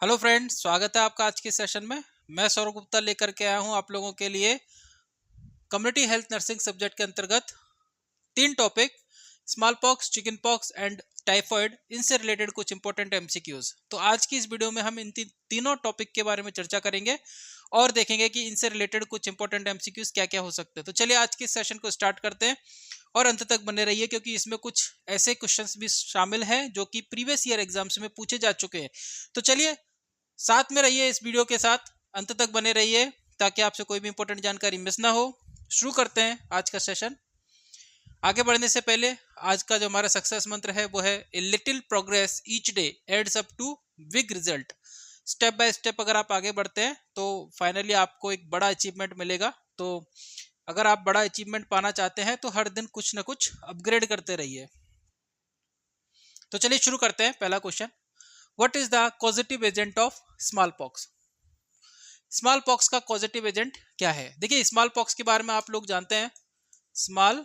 Hello friends, स्वागत है आपका आज के सेशन में। मैं सौरभ गुप्ता लेकर के आया हूं आप लोगों के लिए कम्युनिटी हेल्थ नर्सिंग सब्जेक्ट के अंतर्गत तीन topic, small pox, chicken pox and typhoid, इनसे रिलेटेड कुछ इंपॉर्टेंट एमसीक्यूज। तो आज की इस वीडियो में हम इन तीनों टॉपिक के बारे में चर्चा करेंगे और देखेंगे कि इनसे रिलेटेड कुछ इंपॉर्टेंट एमसीक्यूज क्या क्या हो सकते हैं। तो चलिए आज के सेशन को स्टार्ट करते हैं और अंत तक बने रहिए, क्योंकि इसमें कुछ ऐसे क्वेश्चंस भी शामिल हैं जो कि प्रीवियस ईयर एग्जाम्स में पूछे जा चुके हैं। तो चलिए साथ में रहिए, इस वीडियो के साथ अंत तक बने रहिए ताकि आपसे कोई भी इंपॉर्टेंट जानकारी मिस ना हो। शुरू करते हैं आज का सेशन। आगे बढ़ने से पहले आज का जो हमारा सक्सेस मंत्र है वो है a little progress each day adds up to big result. Step by step अगर आप आगे बढ़ते हैं तो फाइनली आपको एक बड़ा अचीवमेंट मिलेगा। तो अगर आप बड़ा अचीवमेंट पाना चाहते हैं तो हर दिन कुछ ना कुछ अपग्रेड करते रहिए। तो चलिए शुरू करते हैं। पहला question, what is the causative agent of small pox? Smallpox का पॉजिटिव एजेंट क्या है? देखिए, स्मॉल पॉक्स के बारे में आप लोग जानते हैं। स्मॉल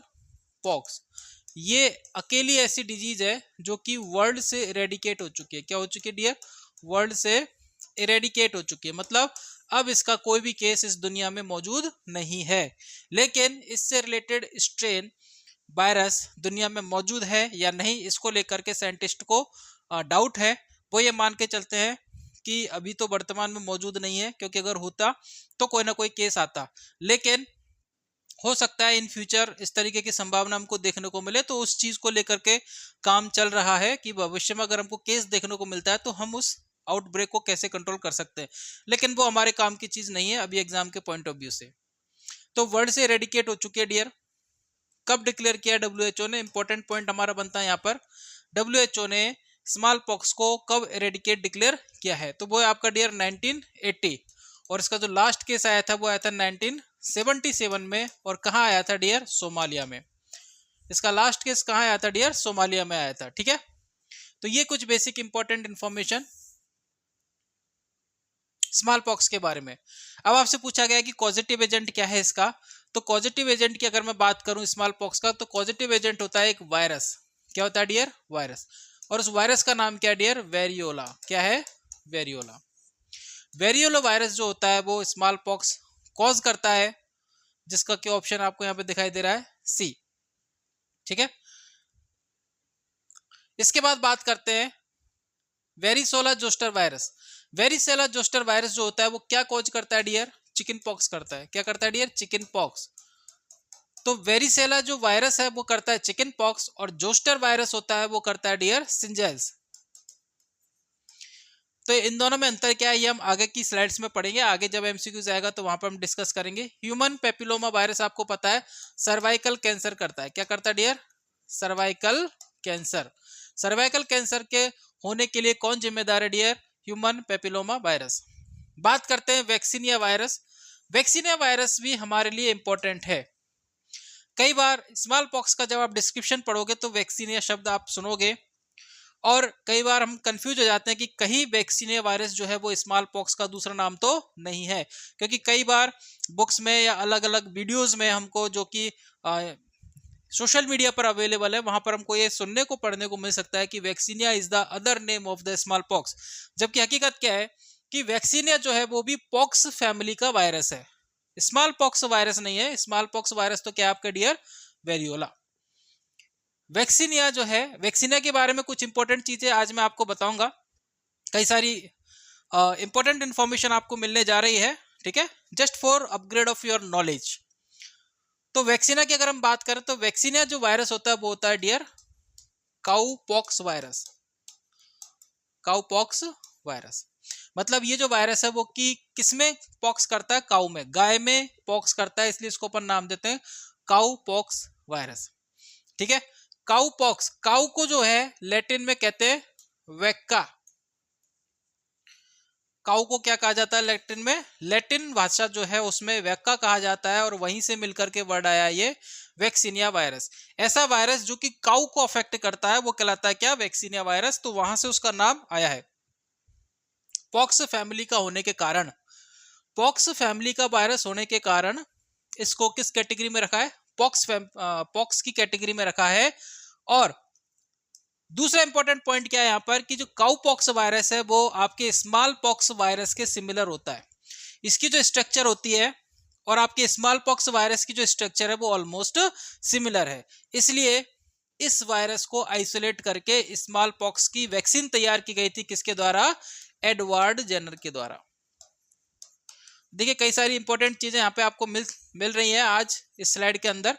पॉक्स ये अकेली ऐसी डिजीज है जो कि वर्ल्ड से इरेडिकेट हो चुकी है। क्या हो चुकी है डियर? वर्ल्ड से इरेडिकेट हो चुकी है, मतलब अब इसका कोई भी केस इस दुनिया में मौजूद नहीं है। लेकिन इससे रिलेटेड स्ट्रेन वायरस दुनिया में मौजूद है या नहीं, इसको लेकर के साइंटिस्ट को डाउट है। वो ये मान के चलते हैं कि अभी तो वर्तमान में मौजूद नहीं है, क्योंकि अगर होता तो कोई ना कोई केस आता। लेकिन हो सकता है इन फ्यूचर इस तरीके की संभावना हमको देखने को मिले, तो उस चीज को लेकर के काम चल रहा है कि भविष्य में अगर हमको केस देखने को मिलता है तो हम उस आउटब्रेक को कैसे कंट्रोल कर सकते हैं। लेकिन वो हमारे काम की चीज नहीं है अभी एग्जाम के पॉइंट ऑफ व्यू से। तो वर्ल्ड से रेडिकेट हो चुकी है डियर। कब डिक्लेयर किया डब्ल्यूएचओ ने? इंपॉर्टेंट पॉइंट हमारा बनता है यहाँ पर। डब्ल्यूएचओ ने स्मॉल पॉक्स को कब एरेडिकेट डिक्लेयर किया है? तो वो है आपका डियर 1980। और इसका जो लास्ट केस आया था वो आया था 1977 में। और कहाँ आया था डियर? सोमालिया में। इसका लास्ट केस कहाँ आया था डियर? सोमालिया में आया था। ठीक है, तो ये कुछ basic important information small pox के बारे में। अब आपसे पूछा गया कि कॉजेटिव एजेंट क्या है इसका। तो कॉजेटिव एजेंट की अगर मैं बात करूं स्मॉल पॉक्स का, तो कॉजेटिव एजेंट होता है एक वायरस। क्या होता है डियर? वायरस। और उस वायरस का नाम क्या है डियर? वेरियोला। क्या है? वेरियोला। वेरियोला वायरस जो होता है वो स्मॉल पॉक्स कॉज करता है, जिसका क्या ऑप्शन आपको यहाँ पे दिखाई दे रहा है? सी। ठीक है, इसके बाद बात करते हैं वेरिसोला जोस्टर वायरस। वेरिसोला जोस्टर वायरस जो होता है वो क्या कॉज करता है डियर? चिकन पॉक्स करता है। क्या करता है डियर? Chicken pox. तो वेरिसेला जो वायरस है वो करता है चिकन पॉक्स, और जोस्टर वायरस होता है वो करता है डियर सिंजेल्स। तो इन दोनों में अंतर क्या है ये हम आगे की स्लाइड्स में पढ़ेंगे। आगे जब एमसीक्यूज आएगा तो वहां पर हम डिस्कस करेंगे। ह्यूमन पेपिलोमा वायरस आपको पता है सर्वाइकल कैंसर करता है। क्या करता है dear? Cervical cancer. Cervical cancer के होने के लिए कौन जिम्मेदार है डियर? Human papilloma virus. बात करते हैं वैक्सीनिया वायरस। वैक्सीनिया वायरस भी हमारे लिए इंपॉर्टेंट है। कई बार स्मॉल पॉक्स का जब आप डिस्क्रिप्शन पढ़ोगे तो वैक्सीनिया शब्द आप सुनोगे, और कई बार हम कंफ्यूज हो जाते हैं कि कहीं वैक्सीनिया वायरस जो है वो स्मॉल पॉक्स का दूसरा नाम तो नहीं है। क्योंकि कई बार बुक्स में या अलग अलग वीडियोस में हमको, जो कि सोशल मीडिया पर अवेलेबल है, वहां पर हमको ये सुनने को पढ़ने को मिल सकता है कि vaccinia is the other name of the small pox. जबकि हकीकत क्या है कि वैक्सीनिया जो है वो भी पॉक्स फैमिली का वायरस है, स्मॉल पॉक्स वायरस नहीं है। स्मॉल पॉक्स वायरस तो क्या है आपका डियर? वेरियोला। वैक्सीनिया जो है, वैक्सीनिया के बारे में कुछ इंपॉर्टेंट चीजें आज मैं आपको बताऊंगा। कई सारी इंपॉर्टेंट इंफॉर्मेशन आपको मिलने जा रही है। ठीक है, just for upgrade of your knowledge. तो वैक्सीनिया की अगर हम बात करें तो वैक्सीनिया जो वायरस होता है वो होता है dear cowpox virus. Cowpox virus मतलब ये जो वायरस है वो कि किसमें पॉक्स करता है? काउ में, गाय में पॉक्स करता है, इसलिए इसको अपन नाम देते हैं काउ पॉक्स वायरस। ठीक है, काउ पॉक्स, काउ को जो है लैटिन में कहते हैं वेक्का। काउ को क्या कहा जाता है लैटिन में? लैटिन भाषा जो है उसमें वेक्का कहा जाता है, और वहीं से मिलकर के वर्ड आया ये वैक्सीनिया वायरस। ऐसा वायरस जो कि काउ को अफेक्ट करता है वो कहलाता है क्या? Vaccinia virus. तो वहां से उसका नाम आया है। पॉक्स फैमिली का होने के कारण, पॉक्स फैमिली का वायरस होने के कारण इसको किस कैटेगरी में रखा है? पॉक्स की कैटेगरी में रखा है। और दूसरा इंपॉर्टेंट पॉइंट क्या है यहाँ पर कि जो काउ पॉक्स वायरस है वो आपके स्मॉल पॉक्स वायरस के सिमिलर होता है। इसकी जो स्ट्रक्चर होती है और आपके स्मॉल पॉक्स वायरस की जो स्ट्रक्चर है वो ऑलमोस्ट सिमिलर है। इसलिए इस वायरस को आइसोलेट करके स्मॉल पॉक्स की वैक्सीन तैयार की गई थी। किसके द्वारा? एडवर्ड जेनर के द्वारा। देखिए कई सारी इंपॉर्टेंट चीजें यहाँ पे आपको मिल रही है आज इस स्लाइड के अंदर।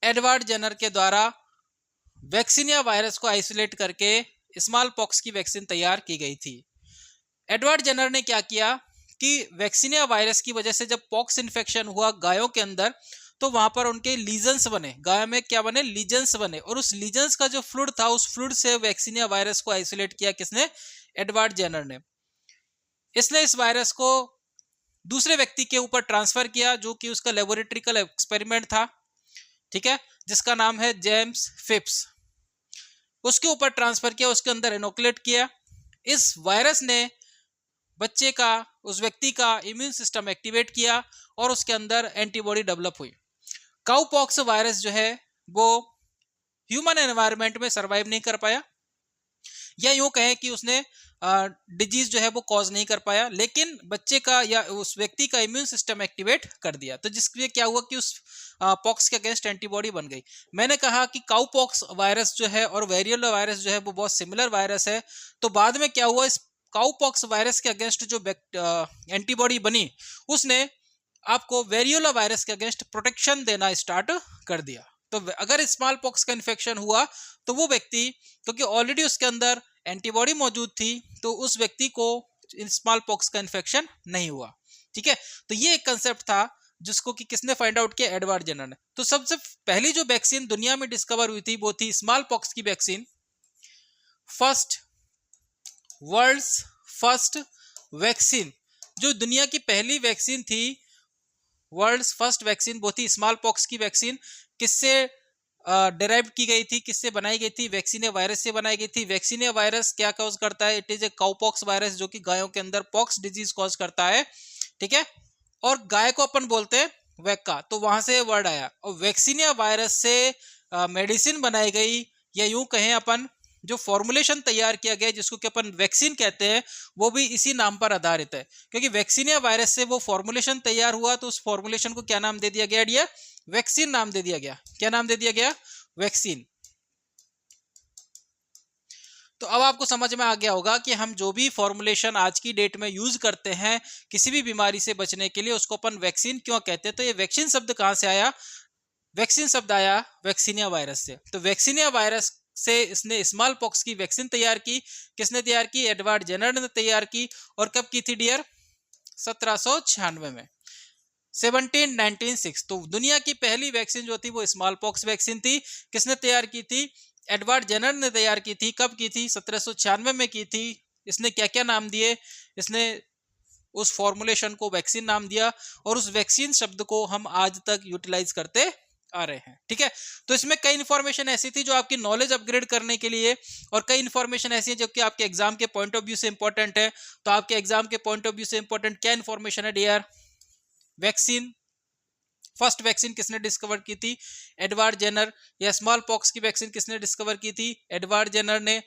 एडवर्ड जेनर के द्वारा वैक्सीनिया वायरस को आइसोलेट करके स्मॉल पॉक्स की वैक्सीन तैयार की गई थी। एडवर्ड जेनर ने क्या किया कि वैक्सीनिया वायरस की वजह से जब पॉक्स इन्फेक्शन हुआ गायों के अंदर, तो वहां पर उनके लीजन्स बने, गायों में क्या बने? लीजन्स बने। और उस लीजन्स का जो फ्लूइड था, उस फ्लूइड से वैक्सीनिया वायरस को आइसोलेट किया। किसने? एडवर्ड जेनर ने। इसने इस वायरस को दूसरे व्यक्ति के ऊपर ट्रांसफर किया जो कि उसका लेबोरेटरिकल एक्सपेरिमेंट था, ठीक है, जिसका नाम है जेम्स फिप्स। उसके ऊपर ट्रांसफर किया, उसके अंदर इनोकुलेट किया। इस वायरस ने बच्चे का, उस व्यक्ति का इम्यून सिस्टम एक्टिवेट किया और उसके अंदर एंटीबॉडी डेवलप हुई। काउ पॉक्स वायरस जो है वो ह्यूमन एनवायरनमेंट में सरवाइव नहीं कर पाया, या यूं कहें कि उसने डिजीज जो है वो कॉज नहीं कर पाया, लेकिन बच्चे का या उस व्यक्ति का इम्यून सिस्टम एक्टिवेट कर दिया। तो जिसके क्या हुआ कि उस पॉक्स के अगेंस्ट एंटीबॉडी बन गई। मैंने कहा कि काउ पॉक्स वायरस जो है और वेरियोला वायरस जो है वो बहुत सिमिलर वायरस है। तो बाद में क्या हुआ, इस काउ पॉक्स वायरस के अगेंस्ट जो एंटीबॉडी बनी, उसने आपको वेरियोला वायरस के अगेंस्ट प्रोटेक्शन देना स्टार्ट कर दिया। तो अगर स्मॉल पॉक्स का इन्फेक्शन हुआ तो वो व्यक्ति, क्योंकि ऑलरेडी उसके अंदर एंटीबॉडी मौजूद थी, तो उस व्यक्ति को स्मॉल पॉक्स का इन्फेक्शन नहीं हुआ। ठीक है, तो ये एक कंसेप्ट था जिसको कि किसने फाइंड आउट किया? एडवर्ड जेनर ने। तो सबसे पहली जो वैक्सीन दुनिया में डिस्कवर हुई थी वो थी स्मॉल पॉक्स की वैक्सीन। वर्ल्ड्स फर्स्ट वैक्सीन, जो दुनिया की पहली वैक्सीन थी, वर्ल्ड्स फर्स्ट वैक्सीन, वो थी स्मॉल पॉक्स की वैक्सीन। किससे डिराइव की गई थी? किससे बनाई गई थी? वैक्सीनिया वायरस से बनाई गई थी। वैक्सीनिया वायरस क्या कॉज करता है? It is a cowpox virus, जो कि गायों के अंदर पॉक्स डिजीज कॉज करता है। ठीक है, और गाय को अपन बोलते हैं वैक्का, तो वहां से वर्ड आया। और वैक्सीनिया वायरस से मेडिसिन बनाई गई, या यूं कहें अपन जो फॉर्मुलेशन तैयार किया गया जिसको कि अपन वैक्सीन कहते हैं, वो भी इसी नाम पर आधारित है। क्योंकि वैक्सीनिया वायरस से वो फॉर्मुलेशन तैयार हुआ, तो उस फॉर्मुलेशन को क्या नाम दे दिया गया डियर? वैक्सीन नाम दे दिया गया। क्या नाम दे दिया गया? वैक्सीन। तो अब आपको समझ में आ गया होगा कि हम जो भी फॉर्मुलेशन आज की डेट में यूज करते हैं किसी भी बीमारी से बचने के लिए, उसको अपन वैक्सीन क्यों कहते हैं। तो ये वैक्सीन शब्द कहां से आया? वैक्सीन शब्द आया वैक्सीनिया वायरस से। तो वैक्सीनिया वायरस से इसने स्मॉल पॉक्स की वैक्सीन तैयार की। किसने तैयार की? एडवर्ड जेनर ने तैयार की। और कब की थी डियर? 1796 में, 1796। तो दुनिया की पहली वैक्सीन जो थी वो स्मॉल पॉक्स वैक्सीन थी। किसने तैयार की थी? एडवर्ड जेनर ने तैयार की थी। कब की थी? 1796 में की थी। इसने क्या क्या नाम दिए? इसने उस फॉर्मुलेशन को वैक्सीन नाम दिया, और उस वैक्सीन शब्द को हम आज तक यूटिलाइज करते आ रहे हैं। ठीक है, तो इसमें कई इंफॉर्मेशन ऐसी थी जो आपकी नॉलेज अपग्रेड करने के लिए, और कई इंफॉर्मेशन ऐसी है जो कि आपके एग्जाम के पॉइंट ऑफ व्यू से इंपॉर्टेंट है। तो आपके एग्जाम के पॉइंट ऑफ व्यू से इंपॉर्टेंट क्या इंफॉर्मेशन है डियर? वैक्सीन, फर्स्ट वैक्सीन किसने डिस्कवर की थी? Edward Jenner. या स्मॉल पॉक्स की वैक्सीन किसने डिस्कवर की थी? एडवर्ड जेनर ने।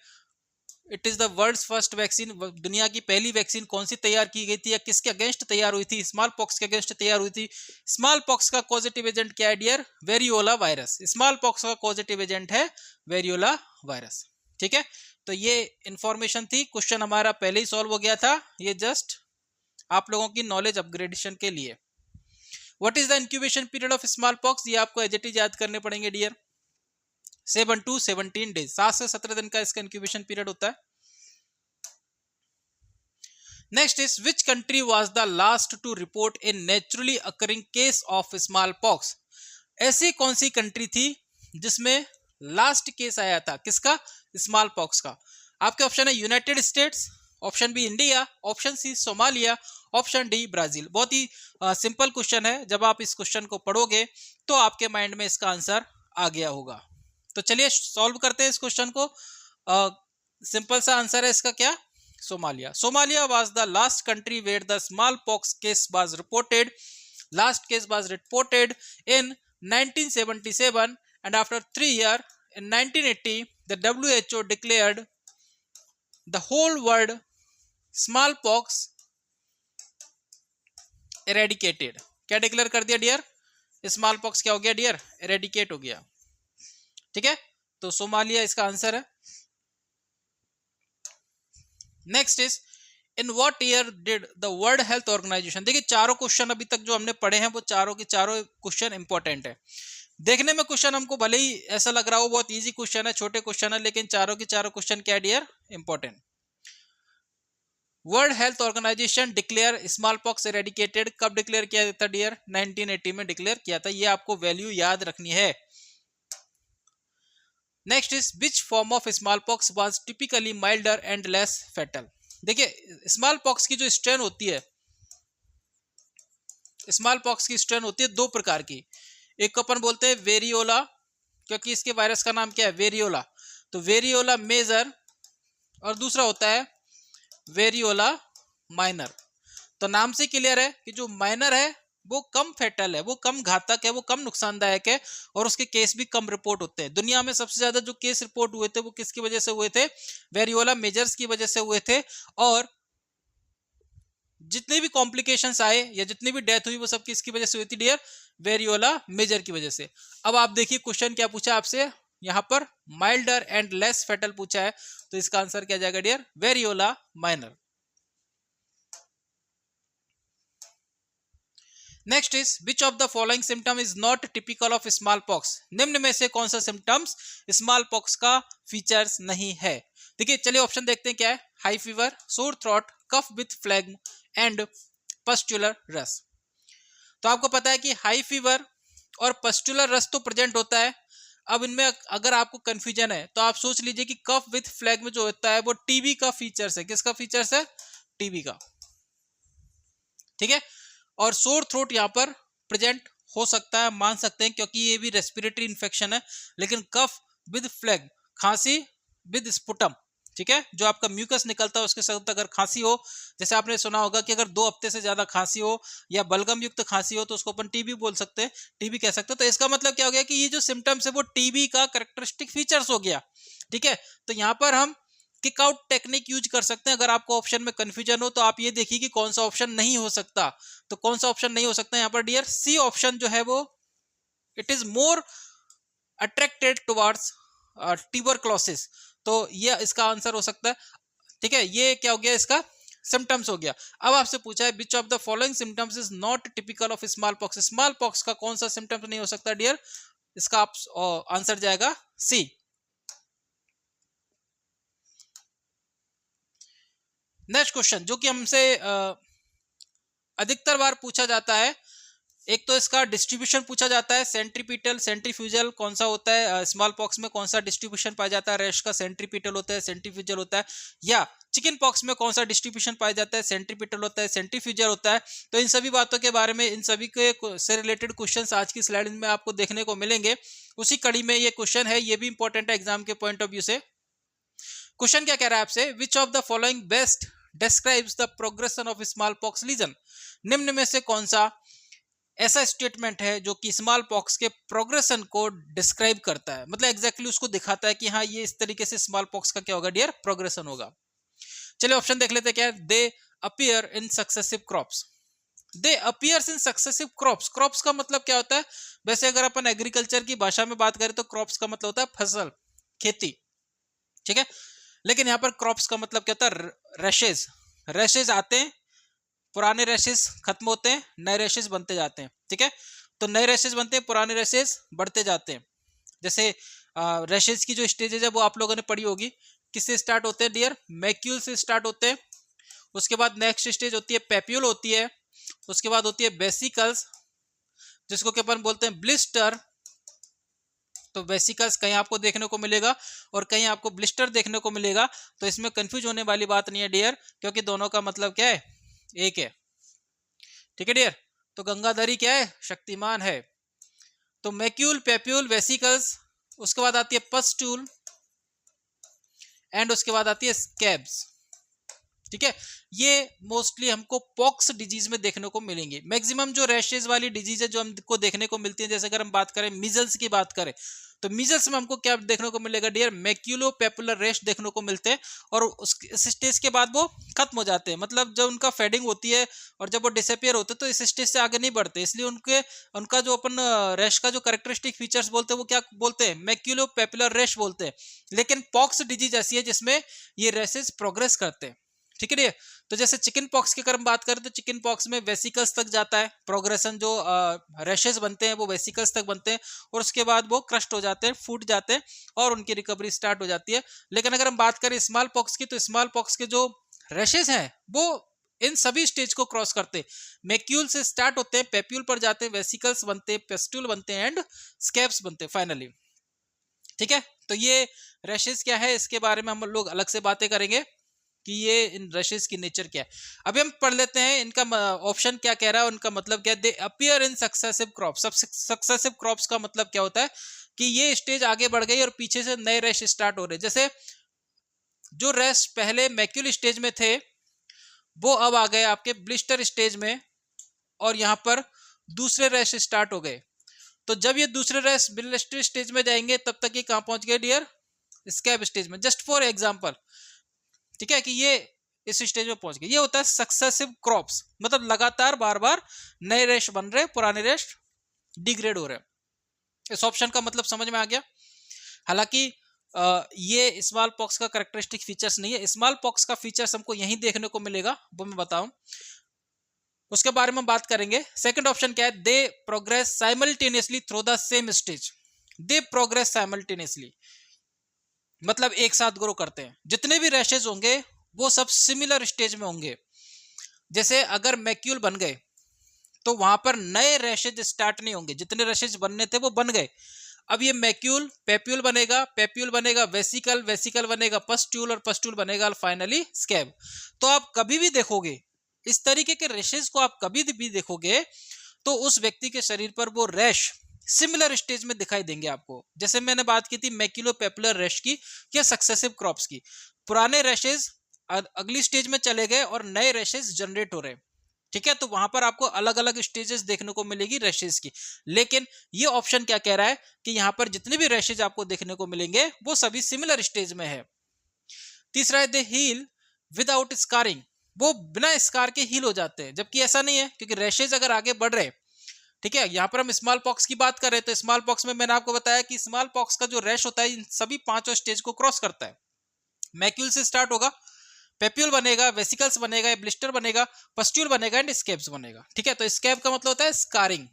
It is the world's first vaccine, दुनिया की पहली वैक्सीन कौन सी तैयार की गई थी या किसके अगेंस्ट तैयार हुई थी? स्मॉल पॉक्स के अगेंस्ट तैयार हुई थी। स्मॉल पॉक्स का पॉजिटिव एजेंट क्या है dear? Variola virus. Smallpox का पॉजिटिव एजेंट है वेरियोला वायरस। ठीक है, तो ये इंफॉर्मेशन थी। क्वेश्चन हमारा पहले ही सॉल्व हो गया था, ये जस्ट आप लोगों की नॉलेज अपग्रेडेशन के लिए। What is the incubation period of smallpox? ये आपको एज इट इज याद करने पड़ेंगे डियर। 7 to 17 डेज, 7 से 17 दिन का इसका इंक्यूबेशन पीरियड होता है। Next is which country was the last to report a naturally occurring case of smallpox? ऐसी कौन सी कंट्री थी जिसमें लास्ट केस आया था? किसका? स्मॉल पॉक्स का। आपके ऑप्शन है United States, option B India, option C Somalia, option D Brazil. बहुत ही सिंपल क्वेश्चन है। जब आप इस क्वेश्चन को पढ़ोगे तो आपके माइंड में इसका आंसर आ गया होगा। तो चलिए सॉल्व करते हैं इस क्वेश्चन को। सिंपल सा आंसर है इसका क्या? Somalia. Somalia was the last country where the smallpox case was reported. Last case was reported in 1977 and after 3 years In 1980, the WHO declared the whole world smallpox eradicated. क्या declare कर दिया dear? Small pox क्या हो गया dear? Eradicate हो गया। ठीक है, तो सोमालिया इसका आंसर है। Next is in what year did the world health organisation, देखिए चारों क्वेश्चन अभी तक जो हमने पढ़े हैं वो चारों के चारों क्वेश्चन इंपॉर्टेंट है। देखने में क्वेश्चन हमको भले ही ऐसा लग रहा हो बहुत इजी क्वेश्चन है, छोटे क्वेश्चन है, लेकिन चारों के चारों क्वेश्चन क्या dear? Important. World health organisation declare smallpox eradicated, कब डिक्लेयर किया था डियर? 1980 में डिक्लेयर किया था। ये आपको वैल्यू याद रखनी है। Next is which form of smallpox was typically milder and less fatal. देखिए स्मॉल पॉक्स की जो स्ट्रेन होती है, स्मॉल पॉक्स की स्ट्रेन होती है दो प्रकार की। एक को अपन बोलते हैं वेरियोला, क्योंकि इसके वायरस का नाम क्या है? वेरियोला। तो वेरियोला मेजर, और दूसरा होता है वेरियोला माइनर। तो नाम से क्लियर है कि जो माइनर है वो कम फेटल है, वो कम घातक है, वो कम नुकसानदायक है, और उसके केस भी कम रिपोर्ट होते हैं। दुनिया में सबसे ज्यादा जो केस रिपोर्ट हुए थे वो किसकी वजह से हुए थे? वेरियोला मेजर्स की वजह से हुए थे। और जितने भी कॉम्प्लिकेशंस आए या जितनी भी डेथ हुई वो सब किसकी वजह से हुई थी डियर? वेरियोला मेजर की वजह से। अब आप देखिए क्वेश्चन क्या पूछा आपसे, यहां पर माइल्डर एंड लेस फेटल पूछा है, तो इसका आंसर क्या जाएगा dear? Variola minor. Next is which of the following symptom is not typical of smallpox, निम्न में से कौन सा सिम्टम्स स्मॉल पॉक्स का फीचर्स नहीं है? देखिए चलिए ऑप्शन देखते हैं क्या है। High fever, sore throat, cough with phlegm and pustular rash. तो आपको पता है कि हाई फीवर और पस्टुलर रस तो प्रेजेंट होता है। अब इनमें अगर आपको कंफ्यूजन है तो आप सोच लीजिए कि कफ विथ फ्लैग में जो होता है वो टीबी का फीचर्स है। किसका फीचर्स है? टीबी का। ठीक है, और सोर थ्रोट यहां पर प्रेजेंट हो सकता है, मान सकते हैं, क्योंकि ये भी रेस्पिरेटरी इन्फेक्शन है। लेकिन कफ विद फ्लैग, खांसी विद स्पुटम, ठीक है, जो आपका म्यूकस निकलता है उसके साथ अगर खांसी हो, जैसे आपने सुना होगा कि अगर 2 हफ्ते से ज्यादा खांसी हो या बलगम युक्त खांसी हो तो उसको अपन टीबी बोल सकते हैं, टीबी कह सकते हैं। तो इसका मतलब क्या हो गया कि ये जो सिम्टम्स है वो टीबी का कैरेक्टरिस्टिक फीचर्स हो गया। ठीक है, तो यहाँ पर हम किक आउट टेक्निक यूज कर सकते हैं। अगर आपको ऑप्शन में कंफ्यूजन हो तो आप ये देखिए कि कौन सा ऑप्शन नहीं हो सकता। तो कौन सा ऑप्शन नहीं हो सकता यहाँ पर डियर? सी ऑप्शन जो है वो it is more attracted towards tuberculosis. तो ये इसका आंसर हो सकता है। ठीक है, ये क्या हो गया? इसका सिम्टम्स हो गया। अब आपसे पूछा है विच of the following symptoms is not typical of small pox, smallpox का कौन सा सिम्टम्स नहीं हो सकता डियर? इसका आंसर जाएगा सी। नेक्स्ट क्वेश्चन जो कि हमसे अधिकतर बार पूछा जाता है, एक तो इसका डिस्ट्रीब्यूशन पूछा जाता है, सेंट्रीपिटल सेंट्रीफ्यूजल कौन सा होता है? स्मॉल पॉक्स में कौन सा डिस्ट्रीब्यूशन पाया जाता है? रैश का सेंट्रीपिटल होता है, सेंट्रीफ्यूजल होता है। या चिकन पॉक्स में कौन सा डिस्ट्रीब्यूशन पाया जाता है? सेंट्रीपिटल होता है, सेंट्रीफ्यूजल होता है। तो इन सभी बातों के बारे में, इन सभी के से रिलेटेड क्वेश्चंस आज की स्लाइड में आपको देखने को मिलेंगे। उसी कड़ी में ये क्वेश्चन है, ये भी इंपॉर्टेंट है एग्जाम के पॉइंट ऑफ व्यू से। क्वेश्चन क्या कह रहा है आपसे? Which of the following best describes the progression of smallpox lesion, निम्न में से कौन सा ऐसा स्टेटमेंट है जो कि स्मॉल पॉक्स के प्रोग्रेशन को डिस्क्राइब करता है, मतलब एग्जैक्टली उसको दिखाता है कि हाँ ये इस तरीके से स्मॉल पॉक्स का क्या होगा डियर? प्रोग्रेशन होगा। चलिए ऑप्शन देख लेते हैं क्या है। दे appear in successive crops, they appears in successive crops. Crops का मतलब क्या होता है? वैसे अगर अपन एग्रीकल्चर की भाषा में बात करें तो क्रॉप्स का मतलब होता है फसल, खेती। ठीक है, लेकिन यहाँ पर क्रॉप्स का मतलब क्या होता है? रैशेज। रैशेज आते हैं, पुराने रैशेज खत्म होते हैं, नए रैशेज बनते जाते हैं। ठीक है, तो नए रैशेज बनते हैं, पुराने रैशेज बढ़ते जाते हैं। जैसे रैशेज की जो स्टेजेज है वो आप लोगों ने पढ़ी होगी। किससे स्टार्ट होते हैं डियर? मैक्यूल से स्टार्ट होते हैं। उसके बाद नेक्स्ट स्टेज होती है पेप्यूल होती है। उसके बाद होती है बेसिकल्स, जिसको कि अपन बोलते हैं ब्लिस्टर। तो वेसिकल्स कहीं आपको देखने को मिलेगा और कहीं आपको ब्लिस्टर देखने को मिलेगा। तो इसमें कंफ्यूज होने वाली बात नहीं है डियर, क्योंकि दोनों का मतलब क्या है? एक है। ठीक है डियर, तो गंगाधरी क्या है? शक्तिमान है। तो मैक्यूल, पेप्यूल, वेसिकल्स, उसके बाद आती है पस्टूल एंड उसके बाद आती है स्कैब्स। ठीक है, ये मोस्टली हमको पॉक्स डिजीज में देखने को मिलेंगे। मैक्सिमम जो रैशेज वाली डिजीज है जो हमको देखने को मिलती है, जैसे अगर हम बात करें मिजल्स की बात करें तो मीजल्स में हमको क्या देखने को मिलेगा डियर, मैक्यूलोपेपुलर रेश देखने को मिलते हैं और इस स्टेज के बाद वो खत्म हो जाते हैं, मतलब जब उनका फेडिंग होती है और जब वो डिसअपियर होते हैं तो इस स्टेज से आगे नहीं बढ़ते, इसलिए उनका जो अपन रेश का जो कैरेक्टरिस्टिक फीचर्स बोलते हैं वो क्या बोलते हैं, मैक्यूलोपेपुलर रेश बोलते हैं। लेकिन पॉक्स डिजीज ऐसी है जिसमें ये रेसेस प्रोग्रेस करते हैं, ठीक है। तो जैसे चिकन पॉक्स की अगर हम बात करें तो चिकन पॉक्स में वेसिकल्स तक जाता है प्रोग्रेशन, जो रैशेस बनते हैं वो वेसिकल्स तक बनते हैं और उसके बाद वो क्रस्ट हो जाते हैं, फूट जाते हैं और उनकी रिकवरी स्टार्ट हो जाती है। लेकिन अगर हम बात करें स्मॉल पॉक्स की, तो स्मॉल पॉक्स के जो रैशेस हैं वो इन सभी स्टेज को क्रॉस करते हैं, मैक्यूल से स्टार्ट होते हैं, पेप्यूल पर जाते हैं, वेसिकल्स बनते हैं, पेस्ट्यूल बनते हैं एंड स्कैब्स बनते हैं फाइनली, ठीक है। तो ये रैशेस क्या है इसके बारे में हम लोग अलग से बातें करेंगे कि ये इन रशेस की नेचर क्या है। अभी हम पढ़ लेते हैं इनका ऑप्शन क्या कह रहा है, उनका मतलब क्या है। दे appear in successive crops. Successive crops का मतलब क्या होता है कि ये स्टेज आगे बढ़ गई और पीछे से नए रैश स्टार्ट हो रहे, जैसे जो रैश पहले मैक्यूल स्टेज में थे वो अब आ गए आपके ब्लिस्टर स्टेज में और यहाँ पर दूसरे रैश स्टार्ट हो गए। तो जब ये दूसरे रैश ब्लिस्टर स्टेज में जाएंगे तब तक ये कहाँ पहुंच गए डियर, स्कैब स्टेज में, जस्ट फॉर एग्जाम्पल, ठीक है, कि ये इस स्टेज में पहुंच गए। ये होता है सक्सेसिव क्रॉप्स, मतलब लगातार बार बार नए रेश बन रहे, पुराने रेश डिग्रेड हो रहे। इस ऑप्शन का मतलब समझ में आ गया। हालांकि ये स्मॉल पॉक्स का कैरेक्टरिस्टिक फीचर्स नहीं है, स्मॉल पॉक्स का फीचर्स हमको यहीं देखने को मिलेगा, वो मैं बताऊं, उसके बारे में बात करेंगे। सेकंड ऑप्शन क्या है, they progress simultaneously through the same stage. They progress simultaneously मतलब एक साथ ग्रो करते हैं, जितने भी रैशेज होंगे वो सब सिमिलर स्टेज में होंगे। जैसे अगर मैक्यूल बन गए तो वहां पर नए रैशेज स्टार्ट नहीं होंगे, जितने रैशेज बनने थे वो बन गए। अब ये मैक्यूल पेप्यूल बनेगा, पेप्यूल बनेगा वेसिकल, वेसिकल बनेगा पस्ट्यूल और पस्ट्यूल बनेगा फाइनली स्कैब। तो आप कभी भी देखोगे इस तरीके के रैशेज को, आप कभी भी देखोगे तो उस व्यक्ति के शरीर पर वो रैश सिमिलर स्टेज में दिखाई देंगे आपको। जैसे मैंने बात की थी मैक्यूलोपेपुलर रैश की या सक्सेसिव क्रॉप्स की, पुराने रैशेज अगली स्टेज में चले गए और नए रैशेज जनरेट हो रहे, ठीक है। तो वहां पर आपको अलग अलग स्टेजेस देखने को मिलेगी रैशेज की। लेकिन ये ऑप्शन क्या कह रहा है कि यहां पर जितने भी रैशेज आपको देखने को मिलेंगे वो सभी सिमिलर स्टेज में है। तीसरा है दे हील विदाउट स्कारिंग। वो बिना स्कार के हील हो जाते हैं, जबकि ऐसा नहीं है, क्योंकि रैशेज अगर आगे बढ़ रहे, ठीक है। यहाँ पर हम स्मॉल पॉक्स की बात कर रहे हैं तो स्मॉल पॉक्स में मैंने आपको बताया कि स्मॉल पॉक्स का जो रैश होता है इन सभी पांचों स्टेज को क्रॉस करता है। मैक्यूल से स्टार्ट होगा, पेप्यूल बनेगा, वेसिकल्स बनेगा, ब्लिस्टर बनेगा, पस्ट्यूल बनेगा एंड स्कैब्स बनेगा, ठीक है। तो स्कैब का मतलब होता है स्कारिंग।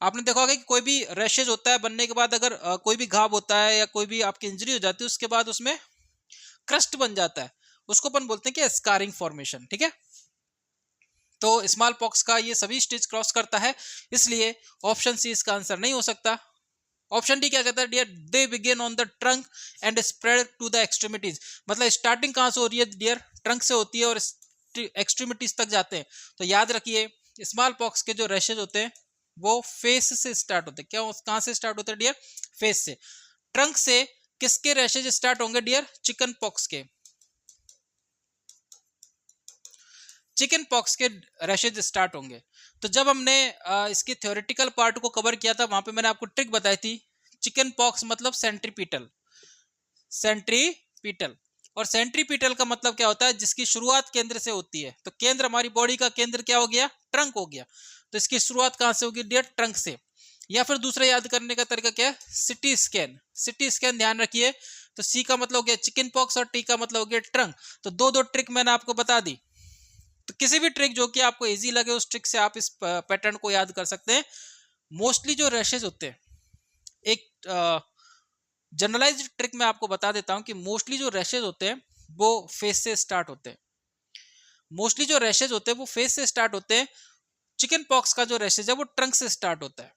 आपने देखा होगा कि कोई भी रैशेज होता है बनने के बाद अगर कोई भी घाव होता है या कोई भी आपकी इंजरी हो जाती है उसके बाद उसमें क्रस्ट बन जाता है, उसको अपन बोलते हैं कि स्कारिंग फॉर्मेशन, ठीक है। तो स्मॉल पॉक्स का ये सभी स्टेज क्रॉस करता है, इसलिए ऑप्शन सी इसका आंसर नहीं हो सकता। ऑप्शन डी क्या कहता है dear, they begin on the trunk and spread to the extremities. मतलब स्टार्टिंग कहां से हो रही है डियर, ट्रंक से होती है और एक्सट्रीमिटीज तक जाते हैं। तो याद रखिए स्मॉल पॉक्स के जो रैशेज होते हैं वो फेस से स्टार्ट होते हैं। क्या कहां से स्टार्ट होते हैं डियर, फेस से। ट्रंक से किसके रैशेज स्टार्ट होंगे डियर, चिकन पॉक्स के। चिकन पॉक्स के रैशेज स्टार्ट होंगे। तो जब हमने इसके थ्योरेटिकल पार्ट को कवर किया था वहां पे मैंने आपको ट्रिक बताई थी, चिकन पॉक्स मतलब सेंट्रीपीटल, सेंट्रीपीटल। और सेंट्रीपीटल का मतलब क्या होता है, जिसकी शुरुआत केंद्र से होती है। तो केंद्र, हमारी बॉडी का केंद्र क्या हो गया, ट्रंक हो गया। तो इसकी शुरुआत कहां से होगी डियर, ट्रंक से। या फिर दूसरा याद करने का तरीका क्या है, सिटी स्कैन। सिटी स्कैन ध्यान रखिए। तो सी का मतलब हो गया चिकन पॉक्स और टी का मतलब हो गया ट्रंक। तो दो दो ट्रिक मैंने आपको बता दी। तो किसी भी ट्रिक जो कि आपको इजी लगे उस ट्रिक से आप इस पैटर्न को याद कर सकते हैं। मोस्टली जो रैशेज होते हैं, एक जनरलाइज्ड ट्रिक मैं आपको बता देता हूं कि मोस्टली जो रैशेज होते हैं वो फेस से स्टार्ट होते हैं। मोस्टली जो रैशेज होते हैं वो फेस से स्टार्ट होते हैं। चिकन पॉक्स का जो रैशेज है वो ट्रंक से स्टार्ट होता है।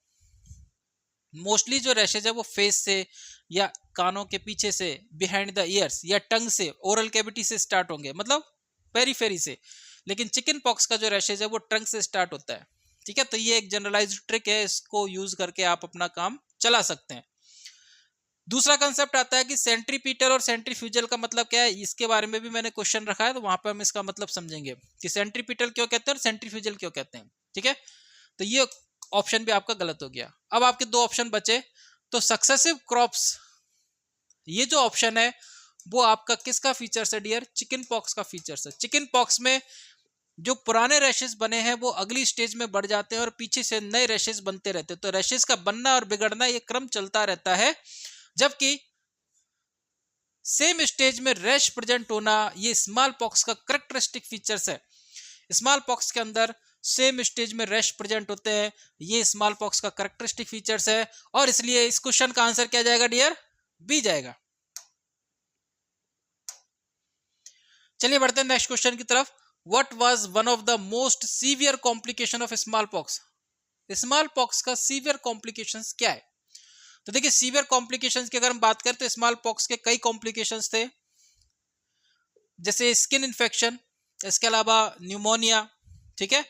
मोस्टली जो रैशेज है वो फेस से या कानों के पीछे से, बिहाइंड द ईयर्स या टंग से, ओरल कैविटी से स्टार्ट होंगे, मतलब पेरीफेरी से। लेकिन चिकन पॉक्स का जो रैशेज है वो ट्रंक से स्टार्ट होता है, ठीक है। तो ये एक जनरलाइज्ड ट्रिक है, इसको यूज करके आप अपना काम चला सकते हैं। दूसरा कंसेप्ट आता है कि सेंट्रीपीटल और सेंट्रीफ्यूजल का मतलब क्या है, इसके बारे में भी मैंने क्वेश्चन रखा है, तो वहां पर हम इसका मतलब समझेंगे कि सेंट्रीपीटल क्यों कहते हैं और सेंट्रीफ्यूजल क्यों कहते हैं, ठीक है। तो ये ऑप्शन भी आपका गलत हो गया। अब आपके दो ऑप्शन बचे, तो सक्सेसिव क्रॉप्स, ये जो ऑप्शन है वो आपका किसका फीचर्स है डियर? चिकन पॉक्स का फीचर्स है। चिकन पॉक्स में जो पुराने रैशेस बने हैं वो अगली स्टेज में बढ़ जाते हैं और पीछे से नए रैशेस बनते रहते हैं। तो रैशेस का बनना और बिगड़ना ये क्रम चलता रहता है, जबकि सेम स्टेज में रैश प्रेजेंट होना ये स्मॉल पॉक्स का करेक्टरिस्टिक फीचर्स है। स्मॉल पॉक्स के अंदर सेम स्टेज में रैश प्रेजेंट होते हैं, ये स्मॉल पॉक्स का करेक्टरिस्टिक फीचर्स है, और इसलिए इस क्वेश्चन का आंसर क्या जाएगा डियर? बी जाएगा। चलिए बढ़ते हैं नेक्स्ट क्वेश्चन की तरफ। What was one of the most severe complication of small pox? Smallpox का सीवियर कॉम्प्लिकेशंस क्या है? तो देखिए, सीवियर कॉम्प्लिकेशंस की अगर हम बात करें तो स्मॉल पॉक्स के कई कॉम्प्लिकेशंस थे, जैसे स्किन इन्फेक्शन, इसके अलावा न्यूमोनिया, ठीक है।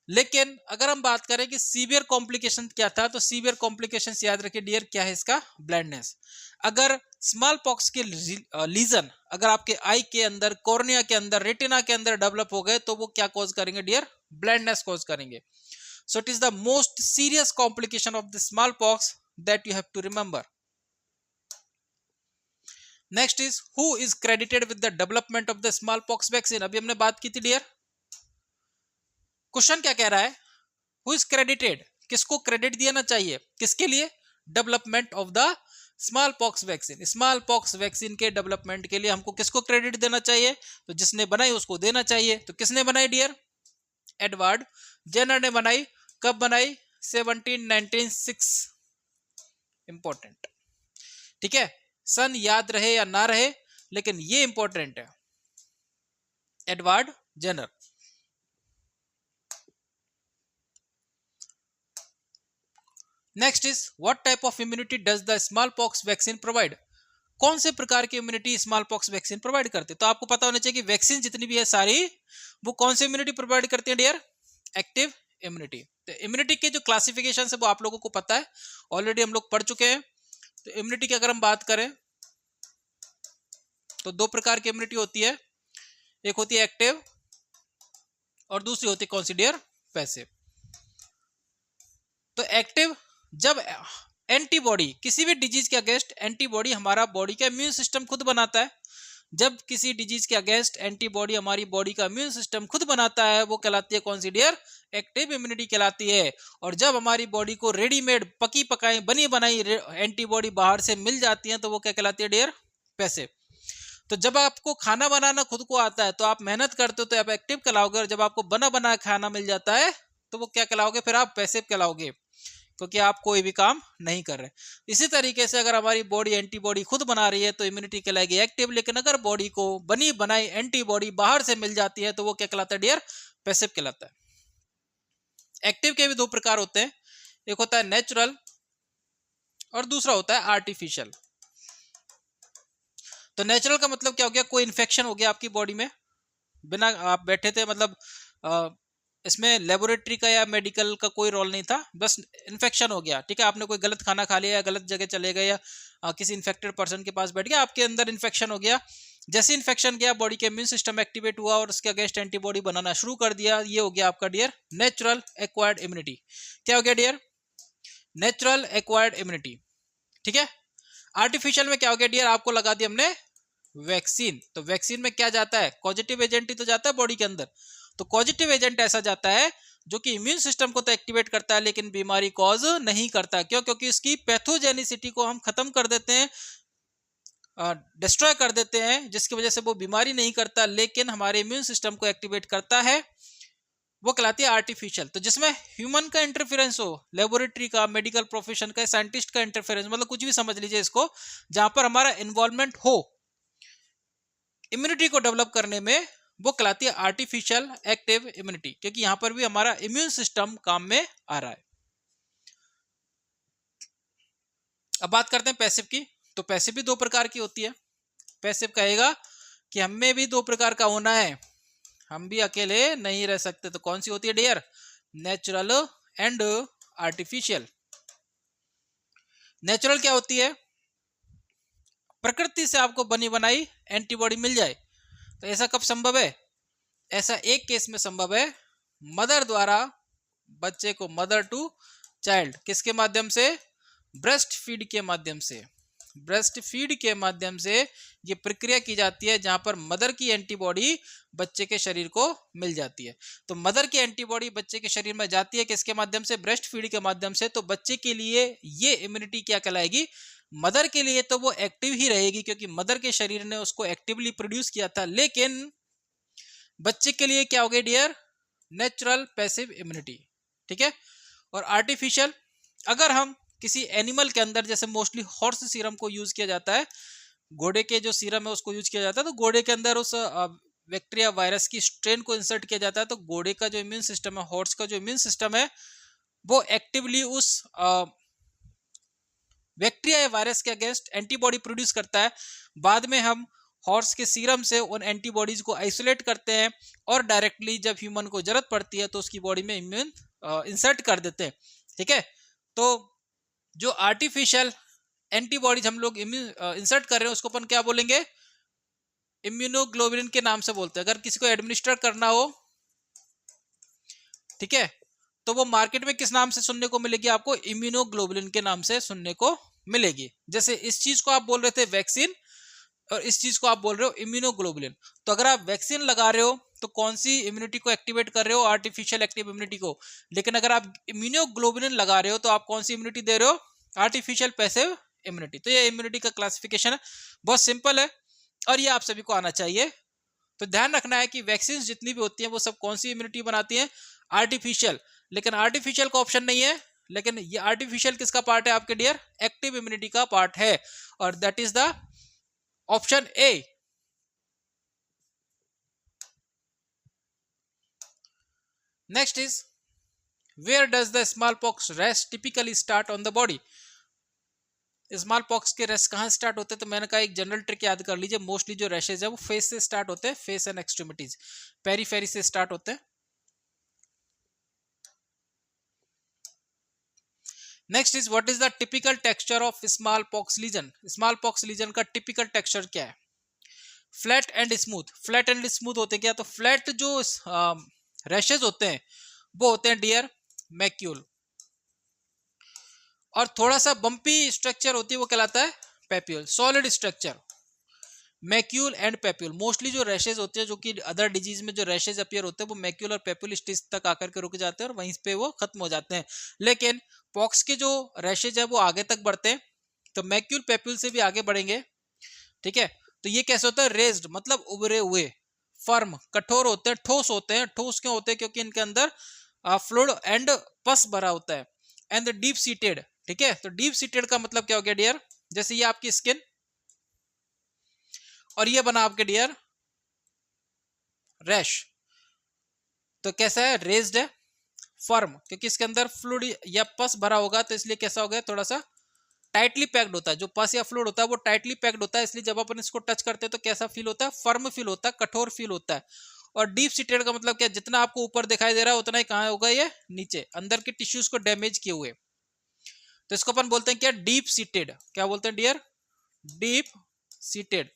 लेकिन अगर हम बात करें कि सीवियर कॉम्प्लिकेशन क्या था, तो सीवियर कॉम्प्लिकेशन याद रखिए डियर, क्या है इसका? ब्लाइंडनेस। अगर स्मॉल पॉक्स के लीजन अगर आपके आई के अंदर, कॉर्निया के अंदर, रेटिना के अंदर डेवलप हो गए तो वो क्या कॉज करेंगे डियर? ब्लाइंडनेस कॉज करेंगे। So it is the most serious complication of the smallpox that you have to remember. Next is who is credited with the development of the smallpox vaccine? अभी हमने बात की थी dear. Question क्या कह रहा है? Who is credited, किसको क्रेडिट देना चाहिए, किसके लिए? Development of the smallpox vaccine. Small pox vaccine के डेवलपमेंट के लिए हमको किसको क्रेडिट देना चाहिए? तो जिसने बनाई उसको देना चाहिए। तो किसने बनाई डियर? एडवर्ड जेनर ने बनाई। कब बनाई? 1796। इंपॉर्टेंट, ठीक है। सन याद रहे या ना रहे, लेकिन ये इंपॉर्टेंट है, Edward Jenner. Next is what type of immunity does the smallpox vaccine provide? कौन से प्रकार की immunity smallpox vaccine provide करते हैं? तो आपको पता होना चाहिए कि वैक्सीन जितनी भी है सारी वो कौन सी इम्यूनिटी प्रोवाइड करती है डियर? Active immunity. तो इम्यूनिटी के जो क्लासिफिकेशन है वो आप लोगों को पता है, ऑलरेडी हम लोग पढ़ चुके हैं। तो इम्यूनिटी की अगर हम बात करें तो दो प्रकार की इम्यूनिटी होती है, एक होती है एक्टिव और दूसरी होती है कौन सी डियर? पैसिव। तो एक्टिव, जब एंटीबॉडी, किसी भी डिजीज के अगेंस्ट एंटीबॉडी हमारा बॉडी का इम्यून सिस्टम खुद बनाता है, जब किसी डिजीज के अगेंस्ट एंटीबॉडी हमारी बॉडी का इम्यून सिस्टम खुद बनाता है वो कहलाती है कौन सी डियर? एक्टिव इम्यूनिटी कहलाती है। और जब हमारी बॉडी को रेडीमेड, पकी पकाई, बनी बनाई एंटीबॉडी बाहर से मिल जाती है तो वो क्या कहलाती है डियर? पैसिव। तो जब आपको खाना बनाना खुद को आता है तो आप मेहनत करते हो तो आप एक्टिव कहलाओगे, और जब आपको बना बनाया खाना मिल जाता है तो वो क्या कहलाओगे? फिर आप पैसिव कहलाओगे, क्योंकि आप कोई भी काम नहीं कर रहे। इसी तरीके से अगर हमारी बॉडी एंटीबॉडी खुद बना रही है तो इम्यूनिटी कहलाएगी एक्टिव, लेकिन अगर बॉडी को बनी बनाई एंटीबॉडी बाहर से मिल जाती है तो वो क्या कहलाता है डियर? पैसिव कहलाता है। एक्टिव के भी दो प्रकार होते हैं, एक होता है नेचुरल और दूसरा होता है आर्टिफिशियल। तो नेचुरल का मतलब क्या हो गया? कोई इन्फेक्शन हो गया आपकी बॉडी में, बिना आप बैठे थे, मतलब इसमें लेबोरेटरी का या मेडिकल का कोई रोल नहीं था, बस इन्फेक्शन हो गया, ठीक है। आपने कोई गलत खाना खा लिया या गलत जगह चले गए या किसी इन्फेक्टेड पर्सन के पास बैठ गया, आपके अंदर इन्फेक्शन हो गया। जैसे इन्फेक्शन गया, बॉडी के इम्यून सिस्टम एक्टिवेट हुआ और उसके अगेंस्ट एंटीबॉडी बनाना शुरू कर दिया। ये हो गया आपका डियर नेचुरल एक्वायर्ड इम्यूनिटी। क्या हो गया डियर? नेचुरल एक्वायर्ड इम्यूनिटी, ठीक है। आर्टिफिशियल में क्या हो गया डियर? आपको लगा दिया हमने वैक्सीन। तो वैक्सीन में क्या जाता है? पॉजिटिव एजेंट ही तो जाता है बॉडी के अंदर। तो पॉजिटिव एजेंट ऐसा जाता है जो कि इम्यून सिस्टम को तो एक्टिवेट करता है लेकिन बीमारी कॉज नहीं करता। क्यों? क्योंकि इसकी पैथोजेनिसिटी को हम खत्म कर देते हैं, डिस्ट्रॉय कर देते हैं, जिसकी वजह से वो बीमारी नहीं करता लेकिन हमारे इम्यून सिस्टम को एक्टिवेट करता है। वो कहलाती है आर्टिफिशियल। तो जिसमें ह्यूमन का इंटरफेरेंस हो, लेबोरेटरी का, मेडिकल प्रोफेशन का, साइंटिस्ट का इंटरफेरेंस, मतलब कुछ भी समझ लीजिए इसको, जहां पर हमारा इन्वॉल्वमेंट हो इम्यूनिटी को डेवलप करने में, वो कहलाती है आर्टिफिशियल एक्टिव इम्यूनिटी, क्योंकि यहां पर भी हमारा इम्यून सिस्टम काम में आ रहा है। अब बात करते हैं पैसिव की। तो पैसिव भी दो प्रकार की होती है। पैसिव कहेगा कि हमें भी दो प्रकार का होना है, हम भी अकेले नहीं रह सकते। तो कौन सी होती है dear? Natural and artificial. Natural क्या होती है? प्रकृति से आपको बनी बनाई एंटीबॉडी मिल जाए। तो ऐसा कब संभव है? ऐसा एक केस में संभव है, मदर द्वारा बच्चे को, मदर टू चाइल्ड, किसके माध्यम से? ब्रेस्ट फीड के माध्यम से। ब्रेस्ट फीड के माध्यम से ये प्रक्रिया की जाती है जहां पर मदर की एंटीबॉडी बच्चे के शरीर को मिल जाती है। तो मदर की एंटीबॉडी बच्चे के शरीर में जाती है किसके माध्यम से? ब्रेस्ट फीड के माध्यम से। तो बच्चे के लिए ये इम्यूनिटी क्या कहलाएगी? मदर के लिए तो वो एक्टिव ही रहेगी क्योंकि मदर के शरीर ने उसको एक्टिवली प्रोड्यूस किया था। लेकिन बच्चे के लिए क्या हो गई डियर? Natural passive immunity. ठीक है। और आर्टिफिशियल, अगर हम किसी एनिमल के अंदर, जैसे मोस्टली हॉर्स सीरम को यूज किया जाता है, घोड़े के जो सीरम है उसको यूज किया जाता है, तो घोड़े के अंदर उस बैक्टीरिया वायरस की स्ट्रेन को इंसर्ट किया जाता है, तो घोड़े का जो इम्यून सिस्टम है, हॉर्स का जो इम्यून सिस्टम है, वो एक्टिवली उस बैक्टीरिया या वायरस के अगेंस्ट एंटीबॉडी प्रोड्यूस करता है। बाद में हम हॉर्स के सीरम से उन एंटीबॉडीज को आइसोलेट करते हैं और डायरेक्टली जब ह्यूमन को जरूरत पड़ती है तो उसकी बॉडी में इम्यून इंसर्ट कर देते हैं। ठीक है। तो जो आर्टिफिशियल एंटीबॉडीज हम लोग इंसर्ट कर रहे हैं उसको अपन क्या बोलेंगे? इम्यूनोग्लोबुलिन के नाम से बोलते हैं। अगर किसी को एडमिनिस्टर करना हो, ठीक है, तो वो मार्केट में किस नाम से सुनने को मिलेगी आपको? इम्यूनोग्लोबुलिन के नाम से सुनने को मिलेगी। जैसे इस चीज को आप बोल रहे थे वैक्सीन, और इस चीज को आप बोल रहे हो इम्यूनोग्लोबुलिन। तो अगर आप वैक्सीन लगा रहे हो तो कौन सी इम्यूनिटी को एक्टिवेट कर रहे हो? आर्टिफिशियल एक्टिव इम्यूनिटी को। लेकिन अगर आप इम्यूनोग्लोबुलिन लगा रहे हो तो आप कौन सी इम्यूनिटी दे रहे हो? Artificial passive immunity. तो ये इम्यूनिटी का क्लासिफिकेशन है, बहुत सिंपल है और ये आप सभी को आना चाहिए। तो ध्यान रखना है कि वैक्सीन जितनी भी होती हैं वो सब कौन सी इम्यूनिटी बनाती हैं? आर्टिफिशियल। लेकिन आर्टिफिशियल का ऑप्शन नहीं है, लेकिन ये आर्टिफिशियल किसका पार्ट है आपके डियर? एक्टिव इम्यूनिटी का पार्ट है, और that is the option A. Next is, where does the smallpox rash typically start on the body? Smallpox के रैश कहां स्टार्ट होते हैं? तो मैंने कहा एक जनरल ट्रिक याद कर लीजिए, मोस्टली जो रैशेज है वो फेस से स्टार्ट होते हैं, फेस एंड एक्सट्रीमिटीज, पेरीफेरी से स्टार्ट होते हैं। Next is, what is the typical texture of smallpox lesion? Smallpox lesion का टिपिकल टेक्सचर क्या है? Flat and smooth. Flat and smooth होते क्या? तो फ्लैट जो रैशेज होते हैं वो होते हैं डियर मैक्यूल, और थोड़ा सा बम्पी स्ट्रक्चर होती है वो कहलाता है papule. Solid structure, macule and papule. Mostly जो रैशेज होते हैं, जो कि अदर डिजीज में जो रैशेज अपीयर होते हैं, वो मैक्यूल और पेप्यूल स्टेज तक आकर के रुक जाते हैं और वहीं पे वो खत्म हो जाते हैं। लेकिन पॉक्स के जो रैशेज है वो आगे तक बढ़ते हैं, तो मैक्यूल पेप्यूल से भी आगे बढ़ेंगे। ठीक है। तो ये कैसे होता है? रेज्ड, मतलब उभरे हुए, फर्म, कठोर होते हैं, ठोस होते हैं। ठोस क्यों होते हैं? क्योंकि इनके अंदर फ्लूइड एंड पस भरा होता है। And deep seated. ठीक है। तो डीप सीटेड का मतलब क्या हो गया डियर? जैसे ये आपकी स्किन और ये बना आपके डियर रैश, तो कैसा है? रेज्ड है, फर्म, क्योंकि इसके अंदर फ्लूइड या पस भरा होगा तो इसलिए कैसा हो गया? थोड़ा सा टाइटली पैक्ड होता है। जो पस या फ्लूइड होता है वो टाइटली पैक्ड होता है, इसलिए जब अपन इसको टच करते हैं तो कैसा फील होता है? फर्म फील होता है, कठोर फील होता है। और डीप सीटेड का मतलब क्या? जितना आपको ऊपर दिखाई दे रहा है उतना ही कहाँ होगा? ये नीचे, अंदर के टिश्यूज को डैमेज किए हुए। तो इसको अपन बोलते हैं क्या? Deep seated. क्या बोलते हैं डियर? Deep seated.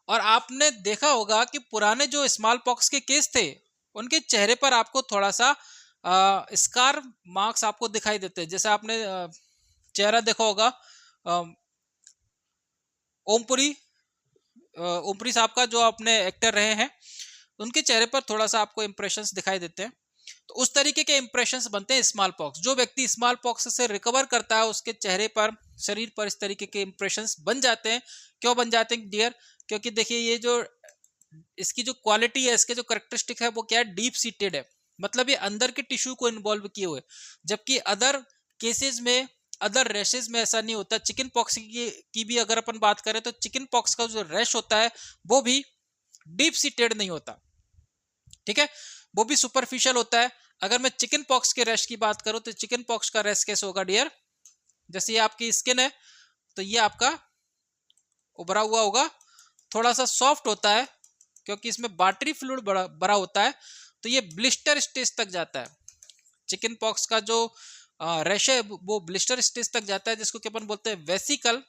और आपने देखा होगा कि पुराने जो स्मॉल पॉक्स के केस थे उनके चेहरे पर आपको थोड़ा सा स्कार मार्क्स आपको दिखाई देते हैं। जैसे आपने चेहरा देखा होगा ओमपुरी, ओमपुरी साहब का, जो अपने एक्टर रहे हैं, उनके चेहरे पर थोड़ा सा आपको इंप्रेशंस दिखाई देते हैं। तो उस तरीके के इंप्रेशंस बनते हैं स्मॉल पॉक्स। जो व्यक्ति स्मॉल पॉक्स से रिकवर करता है उसके चेहरे पर, शरीर पर इस तरीके के इंप्रेशंस बन जाते हैं। क्यों बन जाते हैं डियर? क्योंकि देखिए ये जो इसकी जो क्वालिटी है, इसके जो कैरेक्टरिस्टिक है वो क्या है? डीप सीटेड है, मतलब ये अंदर के टिश्यू को इन्वॉल्व किए हुए। जबकि अदर केसेस में, अदर रैशेज में ऐसा नहीं होता। चिकन पॉक्स की भी अगर अपन बात करें तो चिकन पॉक्स का जो रैश होता है वो भी डीप सीटेड नहीं होता। ठीक है। वो भी सुपरफिशियल होता है। अगर मैं चिकन पॉक्स के रैश की बात करूं तो चिकन पॉक्स का रैश कैसे होगा डियर? जैसे ये आपकी स्किन है तो ये आपका उभरा हुआ होगा, थोड़ा सा सॉफ्ट होता है क्योंकि इसमें वाटरी फ्लूइड भरा होता है, तो ये ब्लिस्टर स्टेज तक जाता है। चिकन पॉक्स का जो रैश है वो ब्लिस्टर स्टेज तक जाता है, जिसको कि अपन बोलते हैं वेसिकल,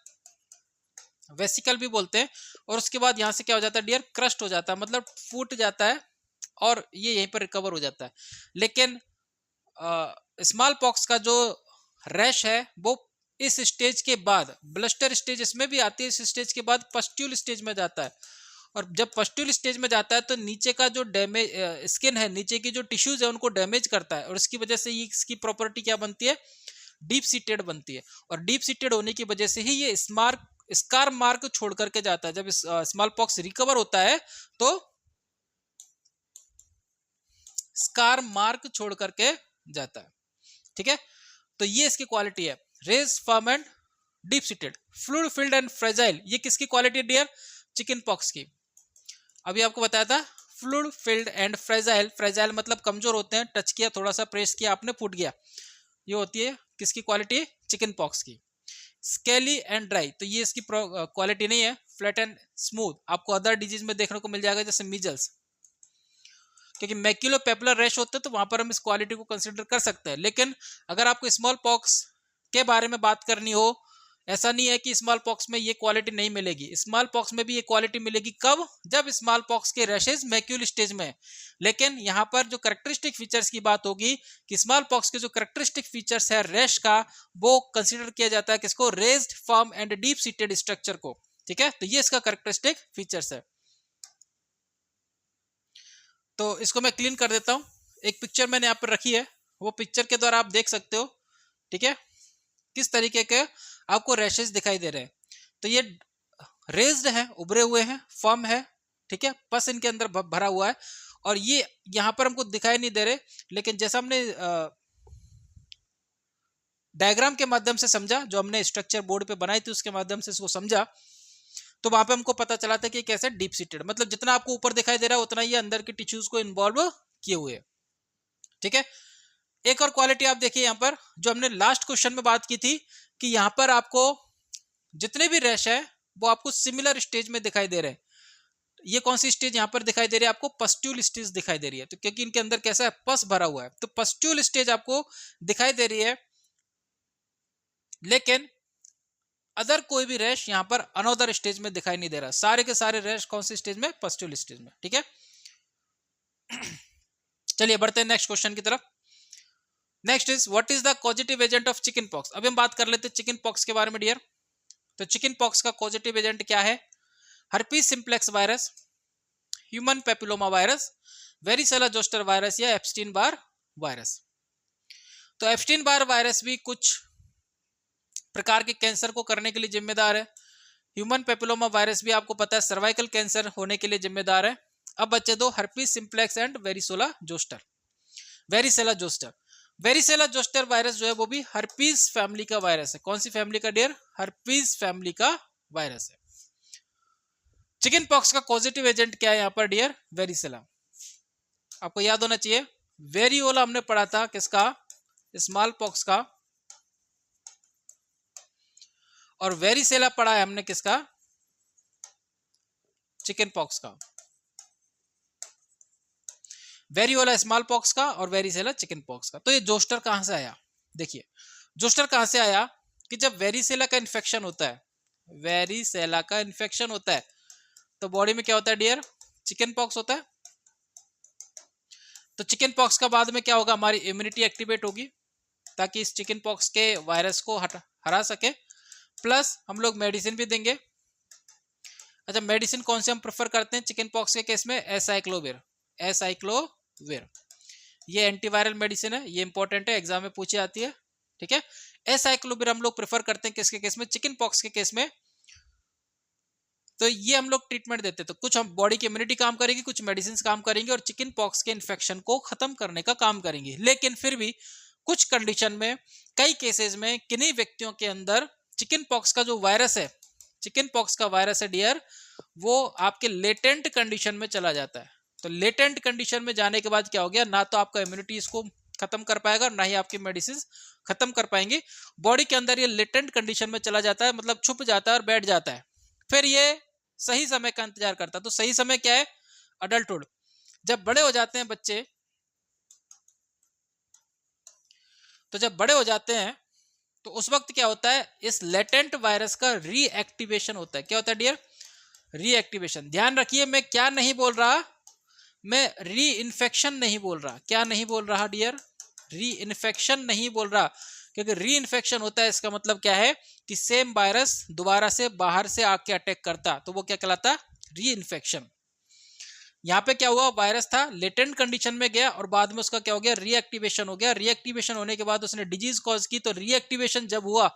वेसिकल भी बोलते हैं। और उसके बाद यहाँ से क्या हो जाता है डियर? क्रस्ट हो जाता है, मतलब फूट जाता है और ये यहीं पर रिकवर हो जाता है। लेकिन स्मॉल पॉक्स का जो रैश है वो इस स्टेज के बाद, ब्लस्टर स्टेज इसमें भी आती है, इस स्टेज के बाद पस्ट्यूल स्टेज में जाता है। और जब पस्ट्यूल स्टेज में जाता है तो नीचे का जो डैमेज स्किन है, नीचे की जो टिश्यूज है उनको डैमेज करता है, और इसकी वजह से ये इसकी प्रॉपर्टी क्या बनती है, डीप सीटेड बनती है। और डीप सीटेड होने की वजह से ही ये स्कार मार्क छोड़ करके जाता है। जब स्मॉल पॉक्स रिकवर होता है तो स्कार मार्क छोड़ करके जाता है। ठीक है, तो ये इसकी क्वालिटी है, raised, firm and deep seated, fluid filled and fragile. ये किसकी क्वालिटी डियर, चिकन पॉक्स की। अभी आपको बताया था fluid filled and fragile, fragile मतलब कमजोर होते हैं, टच किया, थोड़ा सा प्रेस किया आपने, फूट गया, ये होती है किसकी क्वालिटी, चिकन पॉक्स की। स्केली एंड ड्राई, तो ये इसकी क्वालिटी नहीं है। फ्लैट एंड स्मूथ आपको अदर डिजीज में देखने को मिल जाएगा, जैसे मीजल्स, क्योंकि मैक्यूलोपेपुलर रैश होते हैं तो वहां पर हम इस क्वालिटी को कंसिडर कर सकते हैं। लेकिन अगर आपको स्मॉल पॉक्स के बारे में बात करनी हो, ऐसा नहीं है कि स्मॉल पॉक्स में ये क्वालिटी नहीं मिलेगी, स्मॉल पॉक्स में भी ये क्वालिटी मिलेगी। कब, जब स्मॉल पॉक्स के रैशेज मैक्यूल स्टेज में है। लेकिन यहाँ पर जो कैरेक्टरिस्टिक फीचर्स की बात होगी कि स्मॉल पॉक्स के जो कैरेक्टरिस्टिक फीचर्स है रैश का, वो कंसीडर किया जाता है किसको, raised, firm and deep seated structure को। ठीक है, तो ये इसका कैरेक्टरिस्टिक फीचर्स है। तो इसको मैं क्लीन कर देता हूं। एक पिक्चर मैंने यहाँ पर रखी है, वो पिक्चर के द्वारा आप देख सकते हो, ठीक है, किस तरीके के आपको रैशेस दिखाई दे रहे हैं। तो ये रेज्ड है, उभरे हुए हैं, फर्म है, ठीक है, पस इनके अंदर भरा हुआ है, और ये यहाँ पर हमको दिखाई नहीं दे रहे, लेकिन जैसा हमने डायग्राम के माध्यम से समझा, जो हमने स्ट्रक्चर बोर्ड पे बनाई थी उसके माध्यम से इसको समझा, तो वहां पे हमको पता चला था कि कैसे डीप सीटेड, मतलब जितना आपको ऊपर दिखाई दे रहा है उतना ही अंदर के टिश्यूज को इन्वॉल्व किए हुए है। ठीक है, एक और क्वालिटी आप देखिए यहाँ पर, जो हमने लास्ट क्वेश्चन में बात की थी कि यहाँ पर आपको जितने भी रैश है वो आपको सिमिलर स्टेज में दिखाई दे रहे हैं। ये कौन सी स्टेज यहाँ पर दिखाई दे रही है आपको, पस्ट्यूल स्टेज दिखाई दे रही है। तो क्योंकि इनके अंदर कैसा है, पस भरा हुआ है, तो पस्ट्यूल स्टेज आपको दिखाई दे रही है। लेकिन अदर कोई भी रैश यहाँ पर अनदर स्टेज में दिखाई नहीं दे रहा, सारे के सारे रैश कौन सी स्टेज में, पस्ट्यूल स्टेज में। ठीक है, चलिए बढ़ते हैं नेक्स्ट क्वेश्चन की तरफ। Next is what is the causative agent of chicken pox. अभी हम बात कर लेते हैं चिकन पॉक्स के बारे में डियर। तो चिकन पॉक्स का कॉजेटिव एजेंट क्या है, herpes simplex virus, human papilloma virus, varicella zoster virus या एप्स्टीन बार वायरस। तो एप्स्टीन बार वायरस भी कुछ प्रकार के कैंसर को करने के लिए जिम्मेदार है। ह्यूमन पेपिलोमा वायरस भी आपको पता है सर्वाइकल कैंसर होने के लिए जिम्मेदार है। अब बच्चे दो herpes simplex and varicella zoster. Varicella zoster virus जो है वो भी हर्पीज फैमिली का वायरस है। कौन सी फैमिली का डियर, हर्पीज फैमिली का वायरस है। चिकन पॉक्स का पॉजिटिव एजेंट क्या है यहाँ पर डियर, वेरिसेला। आपको याद होना चाहिए, वेरियोला हमने पढ़ा था किसका, स्मॉल पॉक्स का, और वेरिसेला पढ़ा है हमने किसका, चिकन पॉक्स का। वेरियोला स्मॉल पॉक्स का और वेरिसेला चिकन पॉक्स का। तो ये जोस्टर कहां से आया, देखिए जोस्टर कहां से आया कि जब वेरिसेला का इन्फेक्शन होता है, वेरिसेला का इन्फेक्शन होता है तो बॉडी में क्या होता है डियर, चिकन पॉक्स होता है। तो चिकन पॉक्स का बाद में क्या होगा, हमारी इम्यूनिटी एक्टिवेट होगी ताकि इस चिकन पॉक्स के वायरस को हरा सके, प्लस हम लोग मेडिसिन भी देंगे। अच्छा, मेडिसिन कौन से हम प्रेफर करते हैं चिकन पॉक्स के केस में, एसाइक्लोविर। ये एंटीवायरल मेडिसिन है, ये इंपॉर्टेंट है, एग्जाम में पूछी आती है। ठीक है, एसाइक्लोविर हम लोग प्रेफर करते हैं किसके केस में, चिकन पॉक्स के केस में। तो ये हम लोग ट्रीटमेंट देते हैं, तो कुछ हम बॉडी की इम्यूनिटी काम करेगी, कुछ मेडिसिन काम करेंगे और चिकन पॉक्स के इन्फेक्शन को खत्म करने का काम करेंगे। लेकिन फिर भी कुछ कंडीशन में, कई केसेस में किन्हीं व्यक्तियों के अंदर चिकन पॉक्स का जो वायरस है, चिकन पॉक्स का वायरस है डियर, वो आपके लेटेंट कंडीशन में चला जाता है। तो लेटेंट कंडीशन में जाने के बाद क्या हो गया, ना तो आपका इम्यूनिटी इसको खत्म कर पाएगा, ना ही आपकी मेडिसिन खत्म कर पाएंगे। बॉडी के अंदर ये लेटेंट कंडीशन में चला जाता है, मतलब छुप जाता है और बैठ जाता है। फिर ये सही समय का इंतजार करता है। तो सही समय क्या है, अडल्टहुड। जब बड़े हो जाते हैं बच्चे, तो जब बड़े हो जाते हैं तो उस वक्त क्या होता है, इस लेटेंट वायरस का रीएक्टिवेशन होता है। क्या होता है डियर, रीएक्टिवेशन। ध्यान रखिए, मैं क्या नहीं बोल रहा, मैं री इन्फेक्शन नहीं बोल रहा। क्या नहीं बोल रहा डियर, री इन्फेक्शन नहीं बोल रहा, क्योंकि री इन्फेक्शन होता है इसका मतलब क्या है कि सेम वायरस दोबारा से बाहर से आके अटैक करता, तो वो क्या कहलाता, री इन्फेक्शन। यहाँ पे क्या हुआ, वायरस था लेटेंट कंडीशन में गया और बाद में उसका क्या हो गया, रीएक्टिवेशन हो गया। रीएक्टिवेशन होने के बाद उसने डिजीज कॉज की, तो रीएक्टिवेशन जब हुआ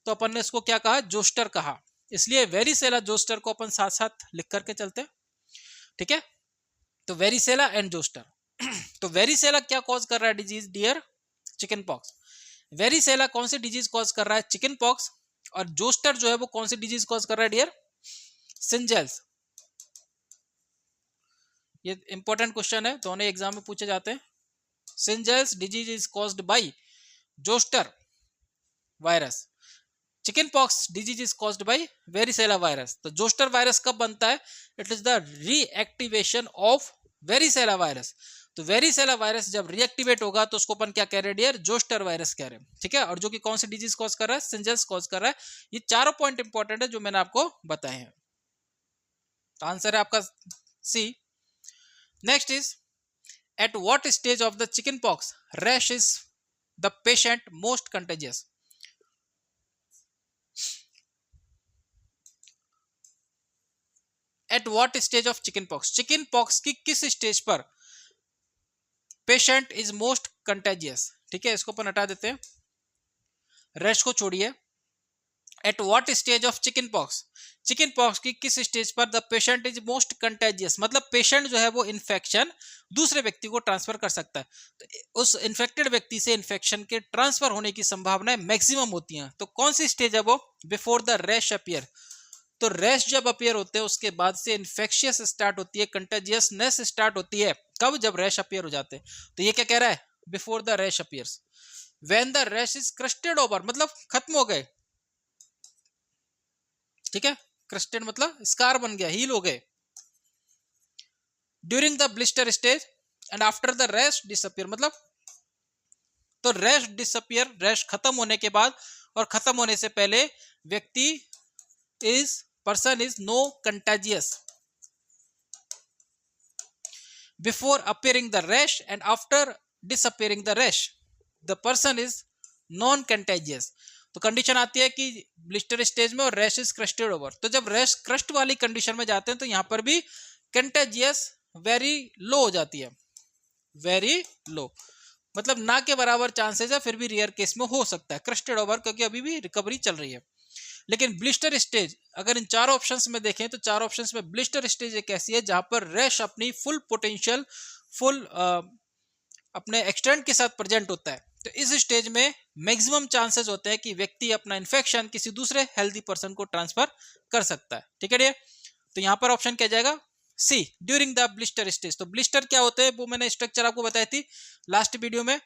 तो अपन ने इसको क्या कहा, जोस्टर कहा। इसलिए वेरिसेला जोस्टर को अपन साथ साथ लिख करके चलते हैं, ठीक है। तो वेरिसेला एंड जोस्टर। तो वेरिसेला क्या कॉज कर रहा है disease dear, chickenpox. Varicella कौन सी डिजीज कॉज कर रहा है, चिकन पॉक्स। और जोस्टर जो है वो कौन सी डिजीज कॉज कर रहा है डियर, सिंजेल्स। ये इंपॉर्टेंट क्वेश्चन है, दोनों एग्जाम में पूछे जाते हैं। Shingles disease is caused by zoster virus, chicken pox disease is caused by varicella virus. तो जोस्टर वायरस कब बनता है, it is the reactivation of varicella virus. तो वेरिसेला वायरस जब रीएक्टिवेट होगा तो उसको अपन क्या कह रहे हैं डियर, जोस्टर वायरस कह रहे हैं, ठीक है। और जो कि कौन सी डिजीज कॉज कर रहा है, सिंजेल्स कॉज कर रहा है। ये चारों पॉइंट इंपॉर्टेंट है जो मैंने आपको बताए हैं। तो आंसर है आपका C. Next is, at what stage of the chickenpox rash is the patient most contagious? At what stage of chickenpox, chickenpox की किस स्टेज पर पेशेंट इज मोस्ट कंटेजियस, ठीक है। इसको अपन हटा देते हैं, रैश को छोड़िए। At what stage of chicken pox, chicken pox की किस स्टेज पर the patient is most contagious, मतलब पेशेंट जो है वो इन्फेक्शन दूसरे व्यक्ति को ट्रांसफर कर सकता है। तो उस इन्फेक्टेड व्यक्ति से इन्फेक्शन के ट्रांसफर होने की संभावनाएं मैक्सिमम होती हैं। तो कौन सी स्टेज है वो, बिफोर द रैश अपीयर। तो रैश जब अपीयर होते हैं उसके बाद से इन्फेक्शियस स्टार्ट होती है, कंटेजियसनेस स्टार्ट होती है। कब, जब रैश अपीयर हो जाते हैं। तो ये क्या कह रहा है, before the rash appears. When the rash is crusted over, मतलब खत्म हो गए, ठीक है। क्रस्टेड मतलब स्कार बन गया, हील हो गए। During the blister stage and after the rash disappear, मतलब तो रैश डिसअपियर, रैश खत्म होने के बाद और खत्म होने से पहले व्यक्ति is, person is no contagious. Before appearing the rash and after disappearing the rash the person is non contagious. तो कंडीशन आती है कि ब्लिस्टर स्टेज में और रैश इज क्रस्टेड ओवर। तो जब रैश क्रस्ट वाली कंडीशन में जाते हैं तो यहां पर भी कंटेजियस वेरी लो हो जाती है, वेरी लो, मतलब ना के बराबर चांसेस है, फिर भी रेयर केस में हो सकता है क्रस्टेड ओवर, क्योंकि अभी भी रिकवरी चल रही है। लेकिन ब्लिस्टर स्टेज, अगर इन चारों ऑप्शंस में देखें तो चारों ऑप्शंस में ब्लिस्टर स्टेज एक ऐसी है जहां पर रैश अपनी फुल पोटेंशियल, फुल अपने एक्सटेंट के साथ प्रेजेंट होता है। तो इस स्टेज में मैक्सिमम चांसेस होते हैं कि व्यक्ति अपना इन्फेक्शन किसी दूसरे हेल्दी पर्सन को ट्रांसफर कर सकता है, ठीक है। तो यहां पर ऑप्शन क्या जाएगा, सी, ड्यूरिंग द ब्लिस्टर स्टेज। तो ब्लिस्टर क्या होते हैं वो मैंने स्ट्रक्चर आपको बताई थी लास्ट वीडियो में।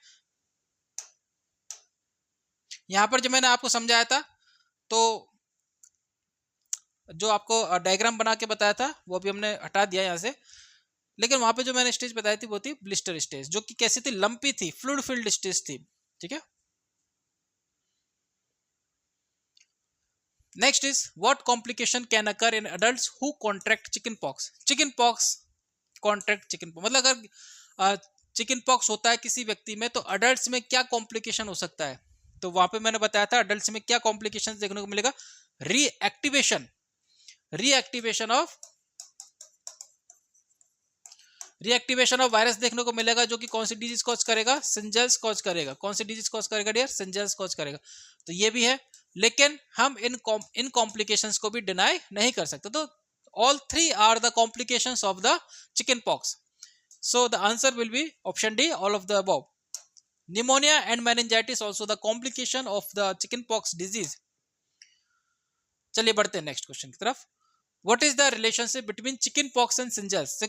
यहां पर जो मैंने आपको समझाया था, तो जो आपको डायग्राम बना के बताया था वो अभी हमने हटा दिया यहां से। लेकिन वहां पे जो मैंने स्टेज बताई थी वो थी ब्लिस्टर स्टेज, जो कि कैसी थी, लंपी थी, फ्लूइड फिल्ड स्टेज थी, ठीक है। Next is, what complication can occur in adults who contract chicken pox. Chicken pox contract chicken pox, मतलब अगर चिकन पॉक्स होता है किसी व्यक्ति में तो अडल्ट्स में क्या कॉम्प्लिकेशन हो सकता है। तो वहां पे मैंने बताया था अडल्ट्स में क्या कॉम्प्लिकेशन देखने को मिलेगा, रीएक्टिवेशन, रीएक्टिवेशन ऑफ वायरस देखने को मिलेगा, जो कि कौन सी डिजीज कॉज करेगा, सिंजेल्स कॉज करेगा। कौन सी डिजीज कॉज करेगा डियर, सिंजेल्स कॉज करेगा। तो ये भी है, लेकिन हम इन कॉम्प्लिकेशंस को भी डिनाई नहीं कर सकते। तो all three are the complications of the chicken pox. So the answer will be option D, all of the above. Pneumonia and meningitis also the complication of the chicken pox disease. चलिए बढ़ते हैं next question की तरफ। What is the relationship between chicken pox and shingles.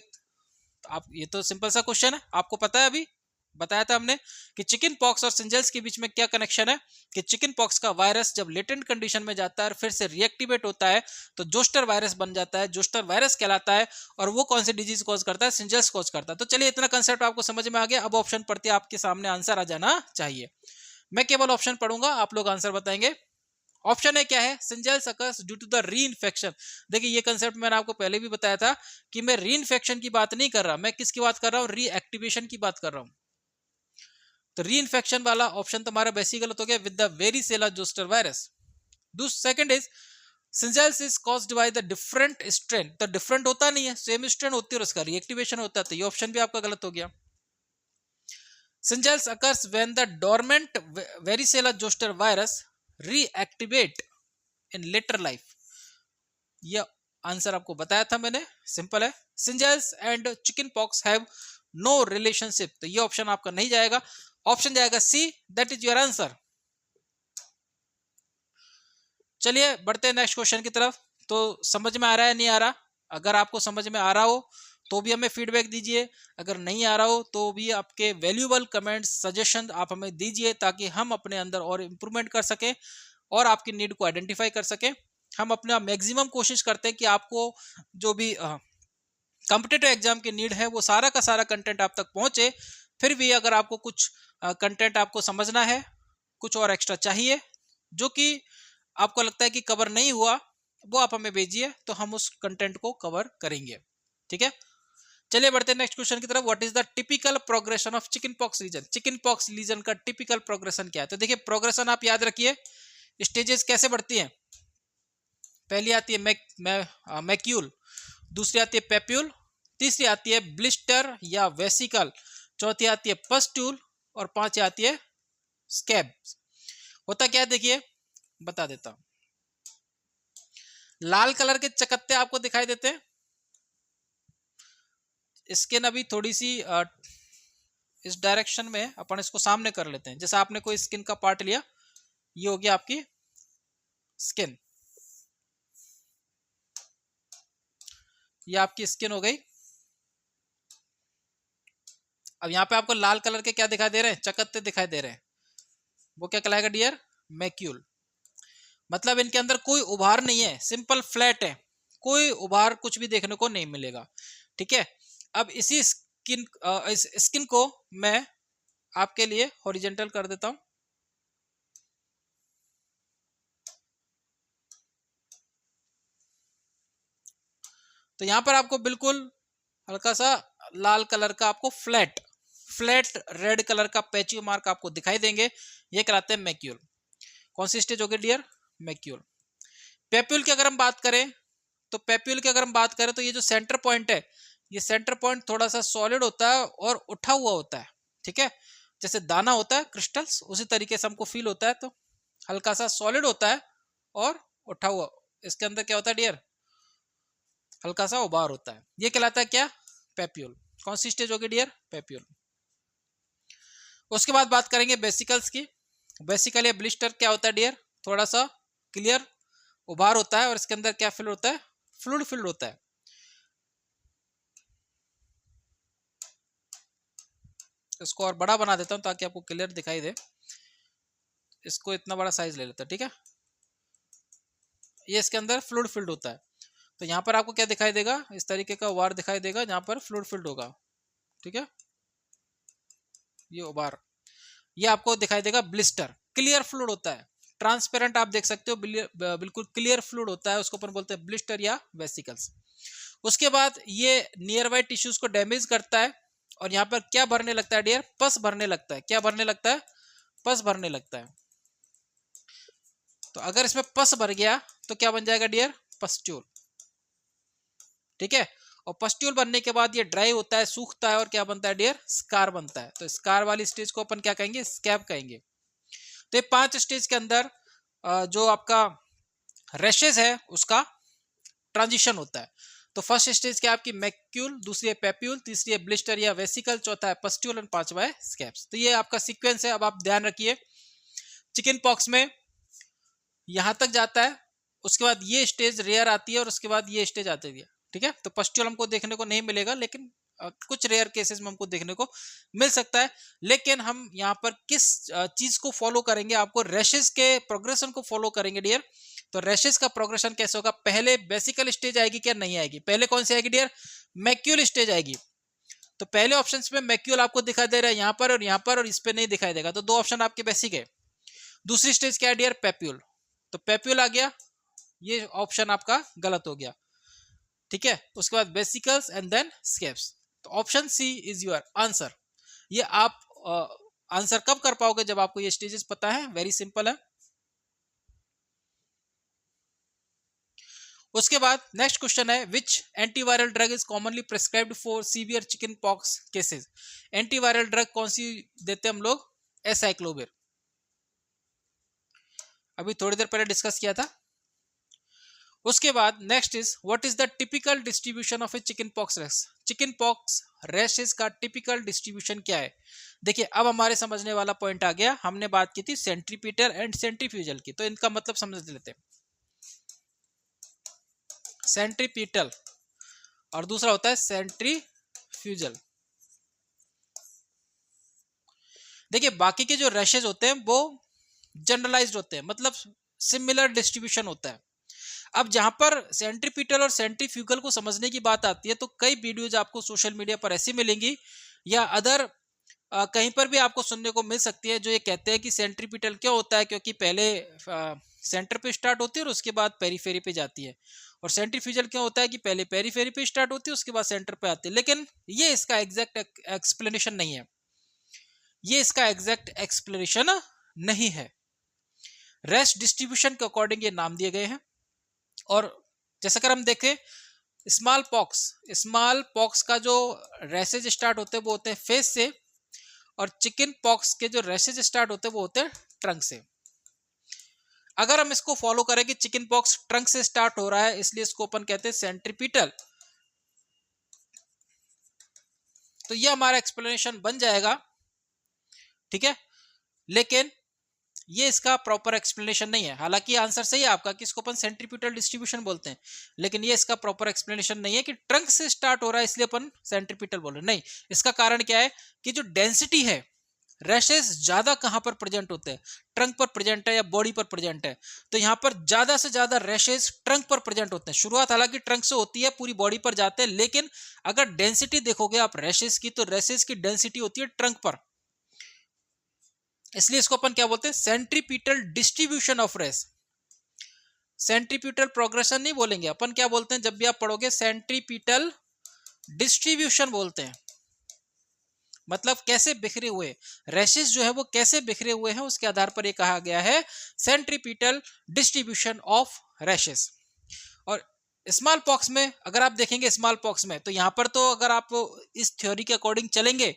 आप, ये तो simple सा question है, आपको पता है, अभी बताया था हमने कि चिकन पॉक्स और सिंजेल्स के बीच में क्या कनेक्शन है, कि चिकन पॉक्स का वायरस जब लेटेंट कंडीशन में जाता है और फिर से रिएक्टिवेट होता है तो जोस्टर वायरस बन जाता है, जोस्टर वायरस कहलाता है, और वो कौन सी डिजीज कॉज करता है, सिंजेल्स कॉज करता है। तो चलिए इतना कंसेप्ट आपको समझ में आ गया। अब ऑप्शन पढ़ते आपके सामने आंसर आ जाना चाहिए। मैं केवल ऑप्शन पढ़ूंगा, आप लोग आंसर बताएंगे। ऑप्शन है क्या है, सिंजेल्स अकर्स ड्यू टू द री इन्फेक्शन। देखिए ये कंसेप्ट मैंने आपको पहले भी बताया था कि मैं री इन्फेक्शन की बात नहीं कर रहा, मैं किसकी बात कर रहा हूँ, री एक्टिवेशन की बात कर रहा हूँ। तो री इन्फेक्शन वाला ऑप्शन तुम्हारा बेसिक गलत हो गया with the varicella zoster virus. Second is shingles is caused by the different strain, तो डिफरेंट होता नहीं है, सेम स्ट्रेन होती है और उसका रिएक्टिवेशन होता है, तो ये ऑप्शन भी आपका गलत हो गया। Shingles occurs when the dormant varicella zoster virus reactivate in later life, ये आंसर आपको बताया था मैंने, सिंपल है। Shingles and chicken pox have no relationship, तो ये ऑप्शन आपका नहीं जाएगा, ऑप्शन जाएगा C, that is your answer. चलिए बढ़ते हैं नेक्स्ट क्वेश्चन की तरफ। तो समझ में आ रहा है नहीं आ रहा? अगर आपको समझ में आ रहा हो तो भी हमें फीडबैक दीजिए, अगर नहीं आ रहा हो तो भी आपके वैल्यूएबल कमेंट्स सजेशन आप हमें दीजिए, ताकि हम अपने अंदर और इम्प्रूवमेंट कर सकें और आपकी नीड को आइडेंटिफाई कर सकें। हम अपना मैक्सिमम कोशिश करते हैं कि आपको जो भी कॉम्पिटिटिव एग्जाम की नीड है वो सारा का सारा कंटेंट आप तक पहुंचे। फिर भी अगर आपको कुछ कंटेंट आपको समझना है, कुछ और एक्स्ट्रा चाहिए जो कि आपको लगता है कि कवर नहीं हुआ, वो आप हमें भेजिए, तो हम उस कंटेंट को कवर करेंगे। ठीक है, चलिए बढ़ते हैं नेक्स्ट क्वेश्चन की तरफ। What is the typical progression of chickenpox lesion? Chickenpox lesion का टिपिकल प्रोग्रेशन क्या है? तो देखिए प्रोग्रेशन आप याद रखिए, स्टेजेस कैसे बढ़ती हैं। पहली आती है मैक्यूल, दूसरी आती है पेप्यूल, तीसरी आती है ब्लिस्टर या वेसिकल, चौथी आती है पस्ट्यूल और पांचवी आती है स्कैब। होता क्या है देखिए, बता देता हूं। लाल कलर के चकत्ते आपको दिखाई देते हैं, स्किन अभी थोड़ी सी इस डायरेक्शन में अपन इसको सामने कर लेते हैं। जैसे आपने कोई स्किन का पार्ट लिया, ये हो गया आपकी स्किन, ये आपकी स्किन हो गई। अब यहाँ पे आपको लाल कलर के क्या दिखाई दे रहे हैं? चकत्ते दिखाई दे रहे हैं, वो क्या कहलाएगा डियर? मैक्यूल। मतलब इनके अंदर कोई उभार नहीं है, सिंपल फ्लैट है, कोई उभार कुछ भी देखने को नहीं मिलेगा। ठीक है, अब इस स्किन को मैं आपके लिए हॉरिजेंटल कर देता हूं। तो यहां पर आपको बिल्कुल हल्का सा लाल कलर का आपको फ्लैट रेड कलर का पैची मार्क आपको दिखाई देंगे, ये कहलाते हैं मैक्यूल। कौन सी स्टेज होगी डियर? मैक्यूल। पेप्यूल की अगर हम बात करें, तो पेप्यूल की अगर हम बात करें तो ये जो सेंटर पॉइंट है, ये सेंटर पॉइंट थोड़ा सा सॉलिड होता है और उठा हुआ होता है। ठीक है, जैसे दाना होता है क्रिस्टल्स, उसी तरीके से हमको फील होता है। तो हल्का सा सॉलिड होता है और उठा हुआ, इसके अंदर क्या होता है डियर? हल्का सा उभार होता है, ये कहलाता है क्या? पेप्यूल। कौन सी स्टेज होगी डियर? पेप्यूल। उसके बाद बात करेंगे बेसिकल्स की। बेसिकल या ब्लिस्टर क्या होता है डियर? थोड़ा सा क्लियर उभार होता है और इसके अंदर क्या फिल होता है? फ्लूइड फिल्ड होता है। इसको और बड़ा बना देता हूं ताकि आपको क्लियर दिखाई दे। इसको इतना बड़ा साइज ले लेता है। ठीक है, ये इसके अंदर फ्लूइड फिल्ड होता है। तो यहाँ पर आपको क्या दिखाई देगा? इस तरीके का उभार दिखाई देगा जहां पर फ्लूइड फिल्ड होगा। ठीक है, ये उभार, ये आपको दिखाई देगा ब्लिस्टर। क्लियर फ्लूइड होता है, ट्रांसपेरेंट आप देख सकते हो, बिल्कुल क्लियर फ्लूइड होता है, उसको अपन बोलते हैं ब्लिस्टर या वेसिकल्स। उसके बाद ये नियर बाय टिश्यूज को डैमेज करता है और यहाँ पर क्या भरने लगता है डियर? पस भरने लगता है। क्या भरने लगता है? पस भरने लगता है। तो अगर इसमें पस भर गया तो क्या बन जाएगा डियर? पस्ट्यूल। ठीक है, और पस्ट्यूल बनने के बाद ये ड्राई होता है, सूखता है और क्या बनता है डियर? स्कार बनता है। तो स्कार वाली स्टेज को अपन क्या कहेंगे? स्कैब कहेंगे। तो ये 5 स्टेज के अंदर जो आपका रैशेज है उसका ट्रांजिशन होता है। तो फर्स्ट स्टेज क्या आपकी? मैक्यूल, दूसरी है पेप्यूल, तीसरी है ब्लिस्टर या वेसिकल, चौथा है पस्ट्यूल और पांचवा है स्कैब्स। तो ये आपका सीक्वेंस है। अब आप ध्यान रखिए, चिकन पॉक्स में यहां तक जाता है, उसके बाद ये स्टेज रेयर आती है और उसके बाद ये स्टेज आती है। ठीक है, तो पस्ट्यूल हमको देखने को नहीं मिलेगा, लेकिन कुछ रेयर केसेस में हमको देखने को मिल सकता है। लेकिन हम यहाँ पर किस चीज को फॉलो करेंगे? आपको रैशेज के प्रोग्रेशन को फॉलो करेंगे डियर। तो रैशेज का प्रोग्रेशन कैसे होगा? पहले बेसिकल स्टेज आएगी क्या? नहीं आएगी। पहले कौन सी आएगी डियर? मैक्यूल स्टेज आएगी। तो पहले ऑप्शंस में मैक्यूल आपको दिखाई दे रहा है यहाँ पर और यहाँ पर, और इस पे नहीं दिखाई देगा, तो 2 ऑप्शन आपके बेसिक है। दूसरी स्टेज क्या है डियर? पेप्यूल। तो पेप्यूल आ गया, ये ऑप्शन आपका गलत हो गया। ठीक है, उसके बाद बेसिकल्स एंड देन स्कैब्स। तो option C is your answer. ये आप आंसर कब कर पाओगे? जब आपको ये स्टेजेस पता है। वेरी सिंपल है। उसके बाद नेक्स्ट क्वेश्चन है, which antiviral drug is commonly prescribed for severe chicken pox cases? Antiviral drug कौन सी देते हैं हम लोग? एसाइक्लोविर। अभी थोड़ी देर पहले डिस्कस किया था। उसके बाद next is, what is the typical distribution of A chicken pox rash? Chicken pox rashes का टिपिकल डिस्ट्रीब्यूशन क्या है? देखिए, अब हमारे समझने वाला पॉइंट आ गया। हमने बात की थी सेंट्रीपिटल एंड सेंट्रीफ्यूजल की, तो इनका मतलब समझ लेते हैं। सेंट्रीपिटल और दूसरा होता है सेंट्रीफ्यूजल। देखिए, बाकी के जो रैशेज होते हैं वो जनरलाइज्ड होते हैं, मतलब सिमिलर डिस्ट्रीब्यूशन होता है। अब जहां पर सेंट्रीपिटल और सेंट्रीफ्यूगल को समझने की बात आती है, तो कई वीडियोज आपको सोशल मीडिया पर ऐसी मिलेंगी या अदर कहीं पर भी आपको सुनने को मिल सकती है, जो ये कहते हैं कि सेंट्रीपिटल क्या होता है, क्योंकि पहले सेंटर पे स्टार्ट होती है और उसके बाद पेरीफेरी पे जाती है। और सेंट्रीफ्यूजल क्या होता है कि पहले पेरीफेरी पे स्टार्ट होती है, उसके बाद सेंटर पे आती है। लेकिन ये इसका एग्जैक्ट एक्सप्लेनेशन नहीं है। ये इसका एग्जैक्ट एक्सप्लेनेशन नहीं है। रेस्ट डिस्ट्रीब्यूशन के अकॉर्डिंग ये नाम दिए गए हैं। और जैसा कर हम देखें, स्मॉल पॉक्स का जो रैसेज स्टार्ट होते हैं वो होते हैं फेस से, और चिकन पॉक्स के जो रैसेज स्टार्ट होते हैं वो होते हैं ट्रंक से। अगर हम इसको फॉलो करें कि चिकन पॉक्स ट्रंक से स्टार्ट हो रहा है, इसलिए इसको अपन कहते हैं सेंट्रीपिटल, तो ये हमारा एक्सप्लेनेशन बन जाएगा। ठीक है, लेकिन ये इसका प्रॉपर एक्सप्लेनेशन नहीं है। हालांकि आंसर सही है आपका कि इसको अपन सेंट्रीपिटल डिस्ट्रीब्यूशन बोलते हैं, लेकिन ये इसका प्रॉपर एक्सप्लेनेशन नहीं है कि ट्रंक से स्टार्ट हो रहा है इसलिए अपन सेंट्रीपिटल बोल रहे हैं। नहीं, इसका कारण क्या है कि जो डेंसिटी है, रैशेस ज्यादा कहां पर प्रेजेंट होते हैं? ट्रंक पर प्रेजेंट है या बॉडी पर प्रेजेंट है? तो यहां पर ज्यादा से ज्यादा रैशेस ट्रंक पर प्रेजेंट होते हैं। शुरुआत हालांकि ट्रंक से होती है, पूरी बॉडी पर जाते हैं, लेकिन अगर डेंसिटी देखोगे आप रैशेस की, तो रैशेस की डेंसिटी होती है ट्रंक पर। इसलिए इसको अपन क्या बोलते हैं? Centripetal distribution of rash. Centripetal progression नहीं बोलेंगे अपन, क्या बोलते हैं जब भी आप पढ़ोगे? सेंट्रीपिटल डिस्ट्रीब्यूशन बोलते हैं। मतलब कैसे बिखरे हुए रैशेस जो है वो कैसे बिखरे हुए हैं, उसके आधार पर यह कहा गया है सेंट्रीपिटल डिस्ट्रीब्यूशन ऑफ रैशेस। और स्मॉल पॉक्स में अगर आप देखेंगे, स्मॉल पॉक्स में तो यहां पर तो अगर आप इस थ्योरी के अकॉर्डिंग चलेंगे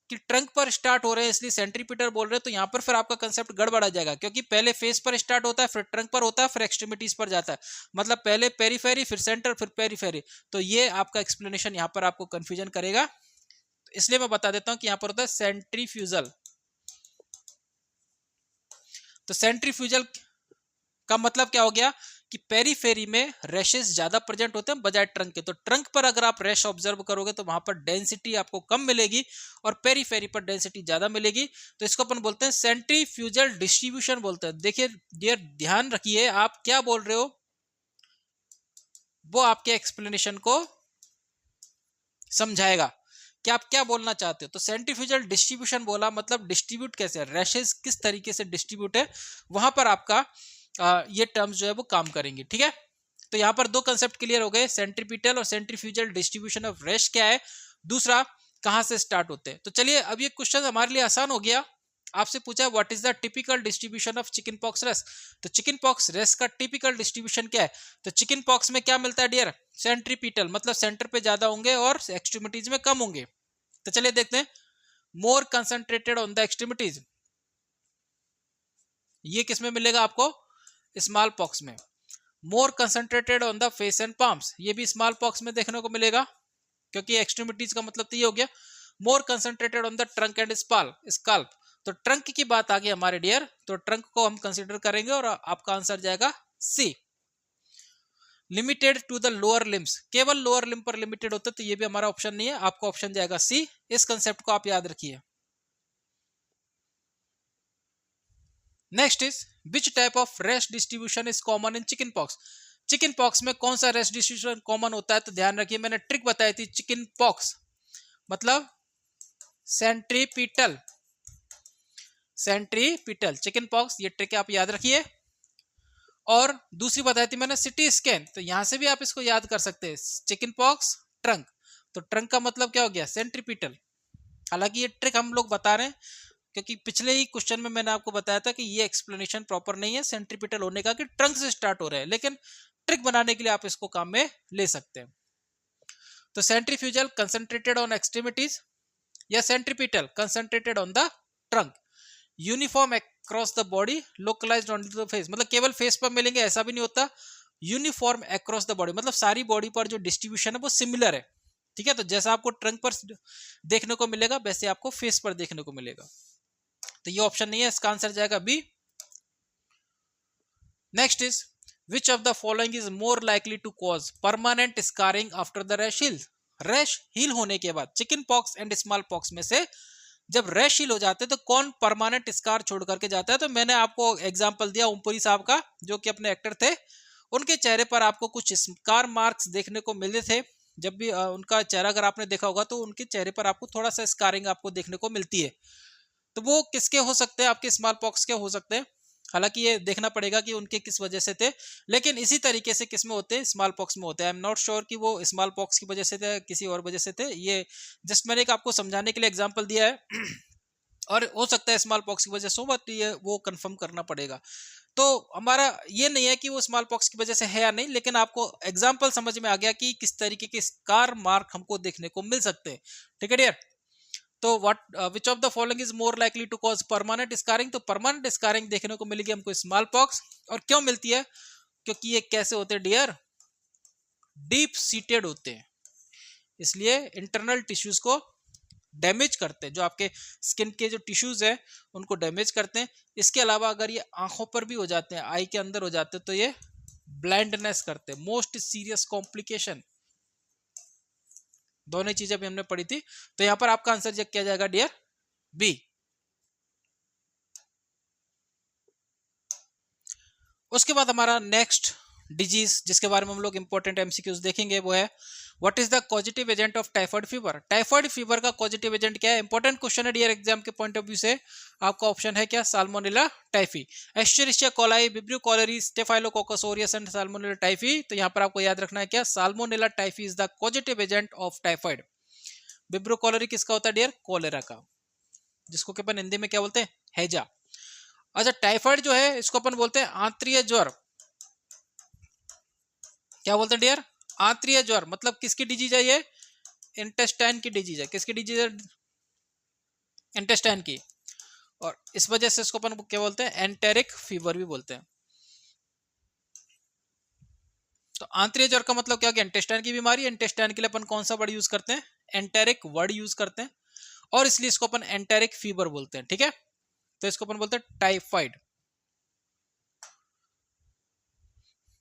कि ट्रंक पर स्टार्ट हो रहे हैं इसलिए सेंट्रीपिटल बोल रहे हैं, तो यहां पर फिर आपका कंसेप्ट गड़बड़ा जाएगा, क्योंकि पहले फेस पर स्टार्ट होता है, फिर ट्रंक पर होता है, फिर एक्सट्रीमिटीज पर जाता है। मतलब पहले पेरीफेरी, फिर सेंटर, फिर पेरीफेरी। तो ये आपका एक्सप्लेनेशन यहां पर आपको कंफ्यूजन करेगा, तो इसलिए मैं बता देता हूं कि यहां पर होता है सेंट्रीफ्यूजल। तो सेंट्रीफ्यूजल का मतलब क्या हो गया कि पेरीफेरी में रैशेस ज्यादा प्रेजेंट होते हैं बजाय ट्रंक के। तो ट्रंक पर अगर आप रैश ऑब्जर्व करोगे तो वहां पर डेंसिटी आपको कम मिलेगी और पेरीफेरी पर डेंसिटी ज्यादा मिलेगी। तो इसको अपन बोलते हैं सेंट्रीफ्यूजल डिस्ट्रीब्यूशन बोलते हैं। देखिए डियर, ध्यान रखिए आप क्या बोल रहे हो, वो आपके एक्सप्लेनेशन को समझाएगा कि आप क्या बोलना चाहते हो। तो सेंट्रीफ्यूजल डिस्ट्रीब्यूशन बोला मतलब डिस्ट्रीब्यूट कैसे, रैशेस किस तरीके से डिस्ट्रीब्यूट है, वहां पर आपका ये टर्म्स जो है वो काम करेंगे। ठीक है, तो यहां पर दो कंसेप्ट क्लियर हो गए, सेंट्रीपिटल और सेंट्रीफ्यूजल डिस्ट्रीब्यूशन ऑफ रैश क्या है, दूसरा कहां से स्टार्ट होते हैं। तो चलिए अब ये क्वेश्चन हमारे लिए आसान हो गया। आपसे पूछा what is the typical distribution of chickenpox rash. तो चिकन पॉक्स रेस का टिपिकल डिस्ट्रीब्यूशन क्या है? तो चिकन पॉक्स में क्या मिलता है डियर? सेंट्रीपिटल, मतलब सेंटर पे ज्यादा होंगे और एक्सट्रीमिटीज में कम होंगे। तो चलिए देखते हैं, more concentrated on the extremities, ये किस में मिलेगा आपको? स्मॉल पॉक्स में। More concentrated on the face and palms, ये भी स्मॉल पॉक्स में देखने को मिलेगा, क्योंकि एक्सट्रीमिटीज का मतलब तो ये हो गया। More concentrated on the trunk and scalp, तो ट्रंक की बात आ गई हमारे डियर, तो ट्रंक को हम कंसीडर करेंगे और आपका आंसर जाएगा C. Limited to the lower limbs, केवल लोअर लिम्ब पर लिमिटेड होता है, तो ये भी हमारा ऑप्शन नहीं है, आपका ऑप्शन जाएगा सी। इस कंसेप्ट को आप याद रखिए। Next is which type of rest distribution is common in chicken pox. Chicken pox में कौन सा रेस्ट डिस्ट्रीब्यूशन कॉमन होता है? तो ध्यान रखिए, मैंने ट्रिक बताई थी, चिकन पॉक्स मतलब सेंट्रीपिटल, सेंट्रीपिटल चिकन पॉक्स, ये ट्रिक आप याद रखिए। और दूसरी बताई थी मैंने सिटी स्कैन, तो यहां से भी आप इसको याद कर सकते हैं, चिकन पॉक्स ट्रंक, तो ट्रंक का मतलब क्या हो गया? सेंट्रीपिटल। हालांकि ये ट्रिक हम लोग बता रहे हैं क्योंकि पिछले ही क्वेश्चन में मैंने आपको बताया था कि ये एक्सप्लेनेशन प्रॉपर नहीं है सेंट्रीपिटल होने का कि ट्रंक से स्टार्ट हो रहा है, लेकिन ट्रिक बनाने के लिए आप इसको काम में ले सकते हैं। तो सेंट्रीफ्यूजल कंसंट्रेटेड ऑन एक्सट्रीमिटीज या centripetal concentrated on the trunk, uniform across the body, localised on the face, मतलब केवल फेस पर मिलेंगे ऐसा भी नहीं होता, यूनिफॉर्म अक्रॉस द बॉडी मतलब सारी बॉडी पर जो डिस्ट्रीब्यूशन है वो सिमिलर है, ठीक है। तो जैसा आपको ट्रंक पर देखने को मिलेगा वैसे आपको फेस पर देखने को मिलेगा। तो ये ऑप्शन नहीं है, इसका आंसर जाएगा B. Next is which of the following is more likely to cause permanent scarring after the rash heal. Rash heal होने के बाद chicken pox and small pox में से जब रैश हील हो जाते हैं तो कौन परमानेंट स्कार छोड़ करके जाता है। तो मैंने आपको एग्जांपल दिया ओमपुरी साहब का, जो कि अपने एक्टर थे, उनके चेहरे पर आपको कुछ स्कार मार्क्स देखने को मिले थे। जब भी उनका चेहरा अगर आपने देखा होगा तो उनके चेहरे पर आपको थोड़ा सा स्कारिंग आपको देखने को मिलती है। तो वो किसके हो सकते हैं, आपके स्मॉल पॉक्स के हो सकते हैं। हालांकि ये देखना पड़ेगा कि उनके किस वजह से थे, लेकिन इसी तरीके से किस में होते हैं, स्मॉल पॉक्स में होते हैं। आई एम नॉट श्योर कि वो स्मॉल पॉक्स की वजह से थे किसी और वजह से थे, ये जस्ट मैंने एक आपको समझाने के लिए एग्जांपल दिया है और हो सकता है स्मॉल पॉक्स की वजह से हो, बट ये वो कंफर्म करना पड़ेगा। तो हमारा ये नहीं है कि वो स्मॉल पॉक्स की वजह से है या नहीं, लेकिन आपको एग्जांपल समझ में आ गया कि किस तरीके के स्कार मार्क हमको देखने को मिल सकते हैं, ठीक है डियर। तो what which of the following is more likely to cause permanent scarring. तो परमानेंट स्कारिंग देखने को मिलेगी हमको स्मॉल पॉक्स, और क्यों मिलती है, क्योंकि ये कैसे होते हैं डियर, डीप सीटेड होते हैं, इसलिए इंटरनल टिश्यूज को डैमेज करते हैं, जो आपके स्किन के जो टिश्यूज है उनको डैमेज करते हैं। इसके अलावा अगर ये आंखों पर भी हो जाते हैं, आई के अंदर हो जाते हैं, तो ये ब्लाइंडनेस करते हैं, मोस्ट सीरियस कॉम्प्लिकेशन। दोनों चीजें भी हमने पढ़ी थी। तो यहां पर आपका आंसर चेक किया जाएगा डियर बी। उसके बाद हमारा नेक्स्ट डिजीज जिसके बारे में हम लोग इंपॉर्टेंट एमसीक्यूज देखेंगे वो है what is the positive agent of typhoid fever. Typhoid fever का पॉजिटिव एजेंट क्या है, इंपॉर्टेंट क्वेश्चन है डियर एग्जाम के पॉइंट ऑफ व्यू से। आपका ऑप्शन है क्या, Salmonella typhi, Escherichia coli, Vibrio cholerae, Staphylococcus aureus and Salmonella typhi. तो यहाँ पर आपको याद रखना है क्या, Salmonella typhi is the positive agent of typhoid. Vibrio cholerae किसका होता है डियर, कोलेरा का, जिसको कि अपन हिंदी में क्या बोलते हैं, हैजा। अच्छा टाइफाइड जो है इसको अपन बोलते हैं आंत्रिय ज्वर। क्या बोलते हैं डियर, आंत्रिय ज्वर, मतलब किसकी डिजीज है ये, इंटेस्टाइन की डिजीज है। किसकी डिजीज है, इंटेस्टाइन की, और इस वजह से इसको अपन क्या बोलते हैं, एंटेरिक फीवर भी बोलते हैं। तो आंतरिक ज्वर का मतलब क्या हो गया, इंटेस्टाइन की बीमारी। इंटेस्टाइन के लिए अपन कौन सा वर्ड यूज करते हैं, एंटेरिक वर्ड यूज करते हैं, और इसलिए इसको अपन एंटेरिक फीवर बोलते हैं, ठीक है। तो इसको अपन बोलते हैं typhoid.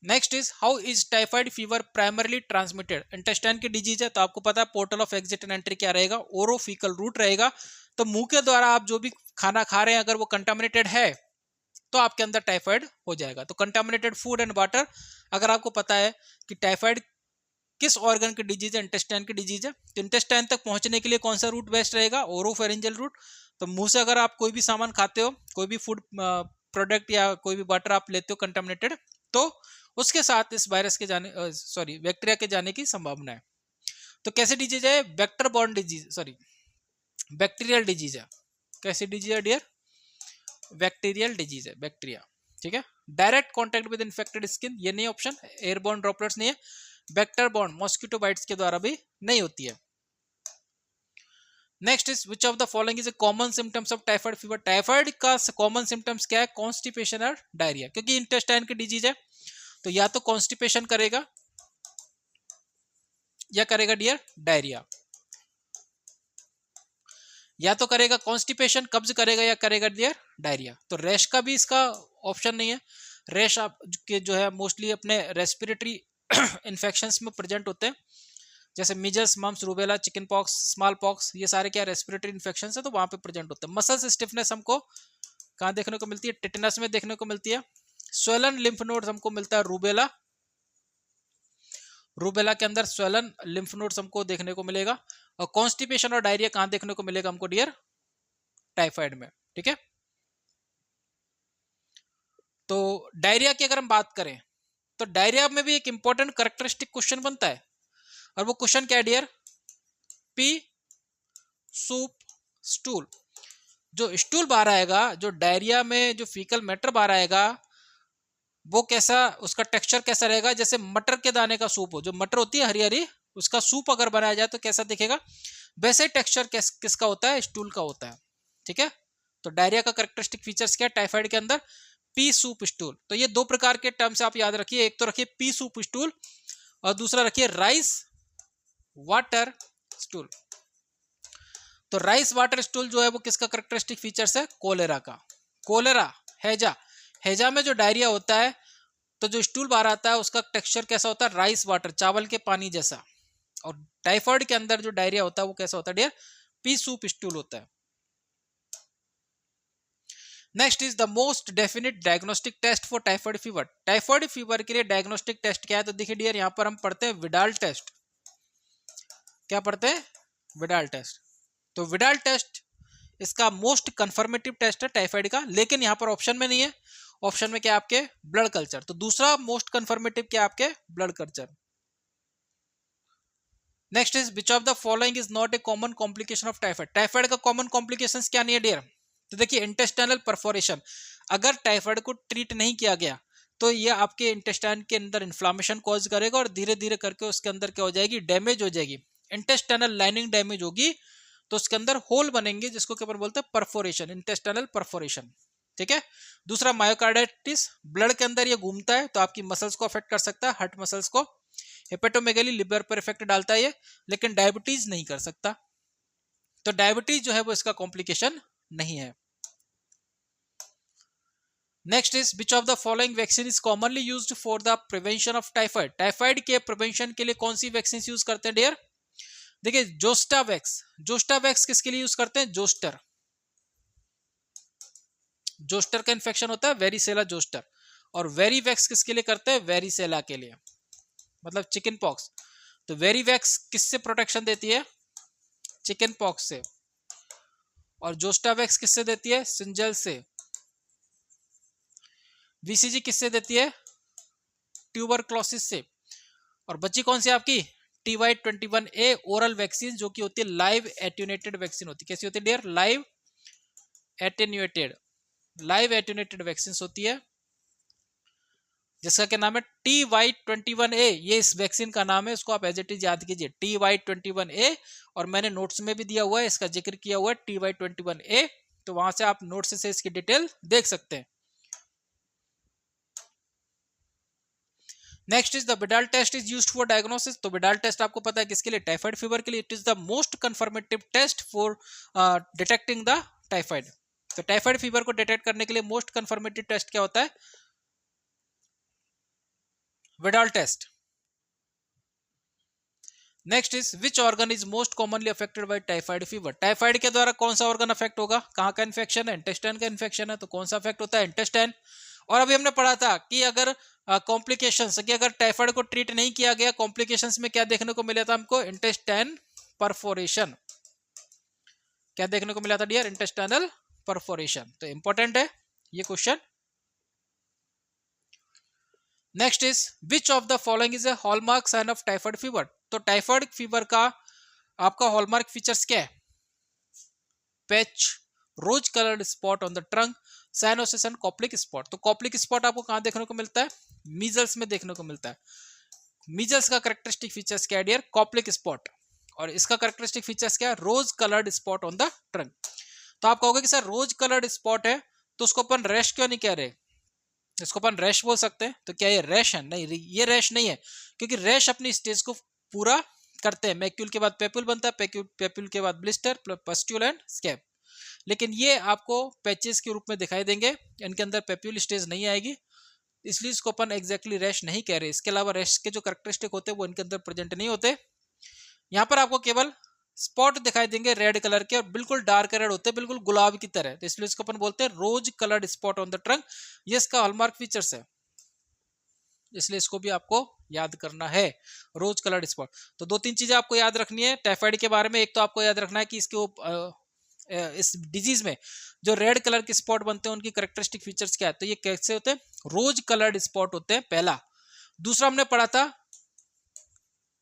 Next is how is typhoid fever primarily transmitted. Intestine की डिजीज है तो आपको पता है portal of exit and entry क्या रहेगा, ओरोफिकल रूट रहेगा। तो मुंह के द्वारा आप जो भी खाना खा रहे हैं अगर वो कंटामिनेटेड है तो आपके अंदर टाइफाइड हो जाएगा। तो कंटामिनेटेड फूड एंड वाटर, अगर आपको पता है कि टाइफाइड किस ऑर्गन की डिजीज है, इंटेस्टाइन की डिजीज है, तो इंटेस्टाइन तक पहुंचने के लिए कौन सा रूट बेस्ट रहेगा, ओरोफेरिंजियल रूट। तो मुंह से अगर आप कोई भी सामान खाते हो, कोई भी फूड प्रोडक्ट या कोई भी वाटर आप लेते हो कंटामिनेटेड, तो उसके साथ इस वायरस के जाने बैक्टीरिया के जाने की संभावना है। तो कैसे डिजीज है, vector borne disease, bacterial disease है। कैसी डिजीज है डियर, बैक्टीरियल डिजीज है, बैक्टीरिया, ठीक है। Direct contact with infected skin, ये नहीं ऑप्शन, एयरबॉर्न ड्रॉपलेट्स नहीं है। वेक्टर बॉर्न, मॉस्किटो बाइट्स के द्वारा भी नहीं होती है। Next is which of the following is A common symptoms of typhoid fever. Typhoid का कॉमन सिम्टम्स क्या है, कॉन्स्टिपेशन और डायरिया, क्योंकि इंटेस्टाइन की डिजीज है तो या तो कॉन्स्टिपेशन करेगा या करेगा डियर डायरिया, या तो करेगा कॉन्स्टिपेशन कब्ज करेगा या करेगा डियर डायरिया। तो रैश का भी इसका ऑप्शन नहीं है। रैश आप के जो है मोस्टली अपने रेस्पिरेटरी इन्फेक्शंस में प्रेजेंट होते हैं, जैसे measles, mumps, rubella, chickenpox, smallpox, ये सारे क्या रेस्पिरेटरी इन्फेक्शन है तो वहां पे प्रेजेंट होते हैं। मसल्स स्टिफनेस हमको कहाँ देखने को मिलती है, टिटनस में देखने को मिलती है। स्वेलन लिम्फ नोड्स हमको मिलता है रूबेला, रूबेला के अंदर स्वेलन लिम्फ नोड्स हमको देखने को मिलेगा। और कॉन्स्टिपेशन और डायरिया कहां देखने को मिलेगा हमको डियर, टाइफाइड में, ठीक है। तो डायरिया की अगर हम बात करें तो डायरिया में भी एक इंपॉर्टेंट कैरेक्टरिस्टिक क्वेश्चन बनता है, और वो क्वेश्चन क्या है डियर, पी, सूप, स्टूल। जो स्टूल बाहर आएगा, जो डायरिया में जो फीकल मैटर बाहर आएगा, वो कैसा, उसका टेक्सचर कैसा रहेगा, जैसे मटर के दाने का सूप हो, जो मटर होती है हरी हरी, उसका सूप अगर बनाया जाए तो कैसा दिखेगा, वैसे टेक्सचर किसका होता है, स्टूल का होता है। ठीक है, तो डायरिया का कैरेक्टरिस्टिक फीचर्स क्या है टाइफाइड के अंदर, पी सूप स्टूल। तो ये दो प्रकार के टर्म्स आप याद रखिए, एक तो रखिए पी सूप स्टूल और दूसरा रखिए राइस वाटर स्टूल। तो राइस वाटर स्टूल जो है वो किसका कैरेक्टरिस्टिक फीचर्स है, कोलेरा का। कोलेरा, हैजा, हैजा में जो डायरिया होता है तो जो स्टूल बाहर आता है उसका टेक्सचर कैसा होता है, राइस वाटर, चावल के पानी जैसा। और टाइफाइड के अंदर जो डायरिया होता है वो कैसा होता है डियर, पी सूप स्टूल होता है। Next is the most definite diagnostic test for typhoid fever. Typhoid fever के लिए डायग्नोस्टिक टेस्ट क्या है, तो देखिए डियर यहां पर हम पढ़ते हैं विडाल टेस्ट। क्या पढ़ते हैं, विडाल टेस्ट। तो विडाल टेस्ट इसका मोस्ट कंफर्मेटिव टेस्ट है टाइफाइड का, लेकिन यहां पर ऑप्शन में नहीं है। ऑप्शन में क्या आपके ब्लड कल्चर, तो दूसरा मोस्ट कंफर्मेटिव क्या आपके blood culture. Next is which of the following is not a common complication of typhoid. Typhoid का कॉमन कॉम्प्लिकेशंस क्या नहीं है डियर, तो देखिए इंटेस्टाइनल परफोरेशन। अगर टाइफाइड को ट्रीट नहीं किया गया तो ये आपके इंटेस्टाइन के अंदर इन्फ्लामेशन कॉज करेगा और धीरे धीरे करके उसके अंदर क्या हो जाएगी, डैमेज हो जाएगी, इंटेस्टाइनल लाइनिंग डैमेज होगी, तो उसके अंदर होल बनेंगे जिसको क्या बोलते हैं, परफोरेशन, इंटेस्टाइनल परफोरेशन। ठीक है, दूसरा मायोकार्डाइटिस, ब्लड के अंदर ये घूमता है तो आपकी मसल्स को अफेक्ट कर सकता है, हार्ट मसल्स को। हेपेटोमेगली, लिवर पर इफेक्ट डालता है ये, लेकिन डायबिटीज नहीं कर सकता। तो डायबिटीज जो है वो इसका कॉम्प्लिकेशन नहीं है। Next is which of the following vaccine is commonly used for the prevention of typhoid. Typhoid के प्रिवेंशन के लिए कौन सी वैक्सीन यूज करते हैं डियर, देखिए जोस्टावैक्स। जोस्टावैक्स किसके लिए यूज करते हैं, जोस्टर, जोस्टर का इन्फेक्शन होता है वेरिसेला जोस्टर। और वेरीवैक्स किसके लिए करते हैं, वेरिसेला के लिए, मतलब चिकन पॉक्स। तो वेरीवैक्स किससे प्रोटेक्शन देती है, चिकन पॉक्स से। और जोस्टावैक्स किससे देती है, सिंजल से। वीसीजी किससे देती है, ट्यूबरक्लोसिस से। और बच्ची कौन सी आपकी, TY21A ओरल वैक्सीन, जो कि होती है लाइव एट्यूनेटेड वैक्सीन होती है। कैसी होती है dear, live attenuated, live attenuated vaccine होती है, जिसका क्या नाम है TY21A। ये इस वैक्सीन का नाम है, इसको आप एज इट इज याद कीजिए, TY21A। और मैंने नोट्स में भी दिया हुआ है, इसका जिक्र किया हुआ है TY21A, तो वहां से आप नोट्स से इसकी डिटेल देख सकते हैं। Next is the Widal test is used for diagnosis. तो विडाल टेस्ट आपको पता है किसके लिए, टाइफाइड फीवर के लिए। It is the most confirmative test for detecting the typhoid. तो टाइफाइड फीवर को डिटेक्ट करने के लिए मोस्ट कंफर्मेटिव टेस्ट क्या होता है, Widal test. Next is which organ is most commonly affected by typhoid fever. Typhoid के द्वारा कौन सा ऑर्गन अफेक्ट होगा, कहां का इन्फेक्शन है, इंटेस्टाइन का इन्फेक्शन है, तो कौन सा अफेक्ट होता है, इंटेस्टाइन। और अभी हमने पढ़ा था कि अगर कॉम्प्लिकेशंस, कि अगर टाइफाइड को ट्रीट नहीं किया गया, कॉम्प्लिकेशंस में क्या देखने को मिला था हमको, इंटेस्टाइन परफोरेशन। क्या देखने को मिला था डियर, इंटेस्टाइनल परफोरेशन। तो इंपॉर्टेंट है ये question. Next is which of the following is a hallmark sign of typhoid fever. तो टाइफाइड फीवर का आपका हॉलमार्क फीचर्स क्या है, patch, rose coloured spot on the trunk, cyanosis and Koplik spot. तो Koplik spot आपको कहां देखने को मिलता है, मीजल्स में देखने को मिलता है। मीजल्स का कैरेक्टरिस्टिक फीचर्स क्या है डियर, कॉप्लिक स्पॉट। और इसका कैरेक्टरिस्टिक फीचर्स क्या है, rose coloured spot on the trunk. तो आप कहोगे कि सर रोज कलर्ड स्पॉट है तो उसको अपन रैश क्यों नहीं कह रहे, इसको अपन रैश बोल सकते हैं। तो क्या ये रैश है, नहीं ये रैश नहीं है, क्योंकि रैश अपनी स्टेज को पूरा करते हैं। मैक्यूल के बाद पेपुल बनता है, पेपुल के बाद ब्लिस्टर, पस्ट्यूल एंड स्कैब। लेकिन ये आपको पैचेस के रूप में दिखाई देंगे, इनके अंदर पेप्यूल स्टेज नहीं आएगी, इसलिए इसको अपन एग्जैक्टली रैश नहीं कह रहे। इसके अलावा रैश के जो कैरेक्टरिस्टिक होते हैं वो इनके अंदर प्रेजेंट नहीं होते। यहाँ पर आपको केवल स्पॉट दिखाई देंगे रेड कलर के, और बिल्कुल डार्क रेड होते हैं, बिल्कुल गुलाब की तरह। तो इसलिए इसको अपन बोलते हैं rose coloured spot on the trunk. ये इसका हॉलमार्क फीचर्स है, इसलिए इसको भी आपको याद करना है, रोज कलर्ड स्पॉट। तो दो तीन चीजें आपको याद रखनी है टाइफाइड के बारे में। एक तो आपको याद रखना है कि इसके इस डिजीज में जो रेड कलर के स्पॉट बनते हैं उनकी कैरेक्टरिस्टिक फीचर्स क्या है, तो ये कैसे होते हैं, रोज कलर्ड स्पॉट होते हैं, पहला। दूसरा हमने पढ़ा था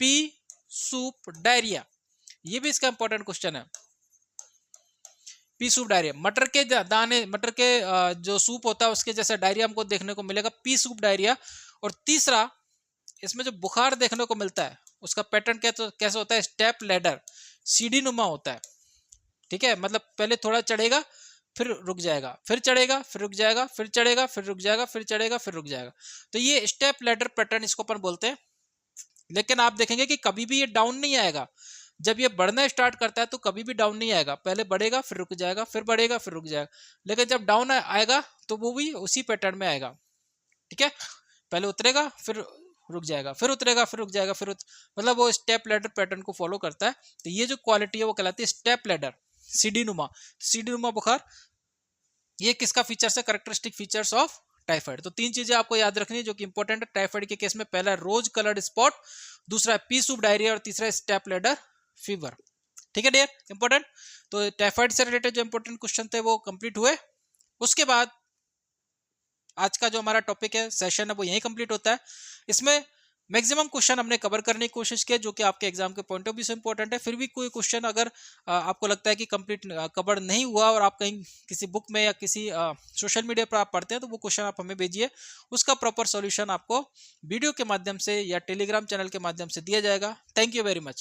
पी सूप डायरिया, ये भी इसका इंपॉर्टेंट क्वेश्चन है। पी सूप डायरिया, मटर के दाने, मटर के जो सूप होता है उसके जैसा डायरिया हमको देखने को मिलेगा, पी सूप डायरिया। और तीसरा, इसमें जो बुखार देखने को मिलता है उसका पैटर्न कैसे होता है, स्टेप लैडर, सीढ़ी नुमा होता है। ठीक है, मतलब पहले थोड़ा चढ़ेगा फिर रुक जाएगा, फिर चढ़ेगा फिर रुक जाएगा, फिर चढ़ेगा फिर रुक जाएगा, फिर चढ़ेगा फिर रुक जाएगा। तो ये स्टेप लैडर पैटर्न इसको अपन बोलते हैं। लेकिन आप देखेंगे कि कभी भी ये डाउन नहीं आएगा। जब ये बढ़ना स्टार्ट करता है तो कभी भी डाउन नहीं आएगा, पहले बढ़ेगा फिर रुक जाएगा, फिर बढ़ेगा फिर रुक जाएगा। लेकिन जब डाउन आएगा तो वो भी उसी पैटर्न में आएगा। ठीक है, पहले उतरेगा फिर रुक जाएगा, फिर उतरेगा फिर रुक जाएगा, मतलब वो स्टेप लैडर पैटर्न को फॉलो करता है। तो ये जो क्वालिटी है वो कहलाती है स्टेप लैडर, सीढ़ी नुमा। सीढ़ी नुमा बुखार, ये किसका फीचर्स है, कैरेक्टरिस्टिक फीचर्स ऑफ टाइफाइड। तो तीन चीजें आपको याद रखनी है जो कि इंपॉर्टेंट है टाइफाइड के केस में। पहला रोज कलर्ड स्पॉट, दूसरा पी सूप डायरिया और तीसरा स्टेप लैडर फीवर। ठीक है डियर, इंपॉर्टेंट। तो टाइफाइड से रिलेटेड जो इंपॉर्टेंट क्वेश्चन थे वो कंप्लीट हुए। उसके बाद आज का जो हमारा टॉपिक है, सेशन है, वो यहीं कंप्लीट होता है। इसमें मैक्सिमम क्वेश्चन हमने कवर करने की कोशिश की जो कि आपके एग्जाम के पॉइंट ऑफ व्यू से इंपॉर्टेंट है। फिर भी कोई क्वेश्चन अगर आपको लगता है कि कंप्लीट कवर नहीं हुआ और आप कहीं किसी बुक में या किसी सोशल मीडिया पर आप पढ़ते हैं तो वो क्वेश्चन आप हमें भेजिए, उसका प्रॉपर सॉल्यूशन आपको वीडियो के माध्यम से या टेलीग्राम चैनल के माध्यम से दिया जाएगा। Thank you very much.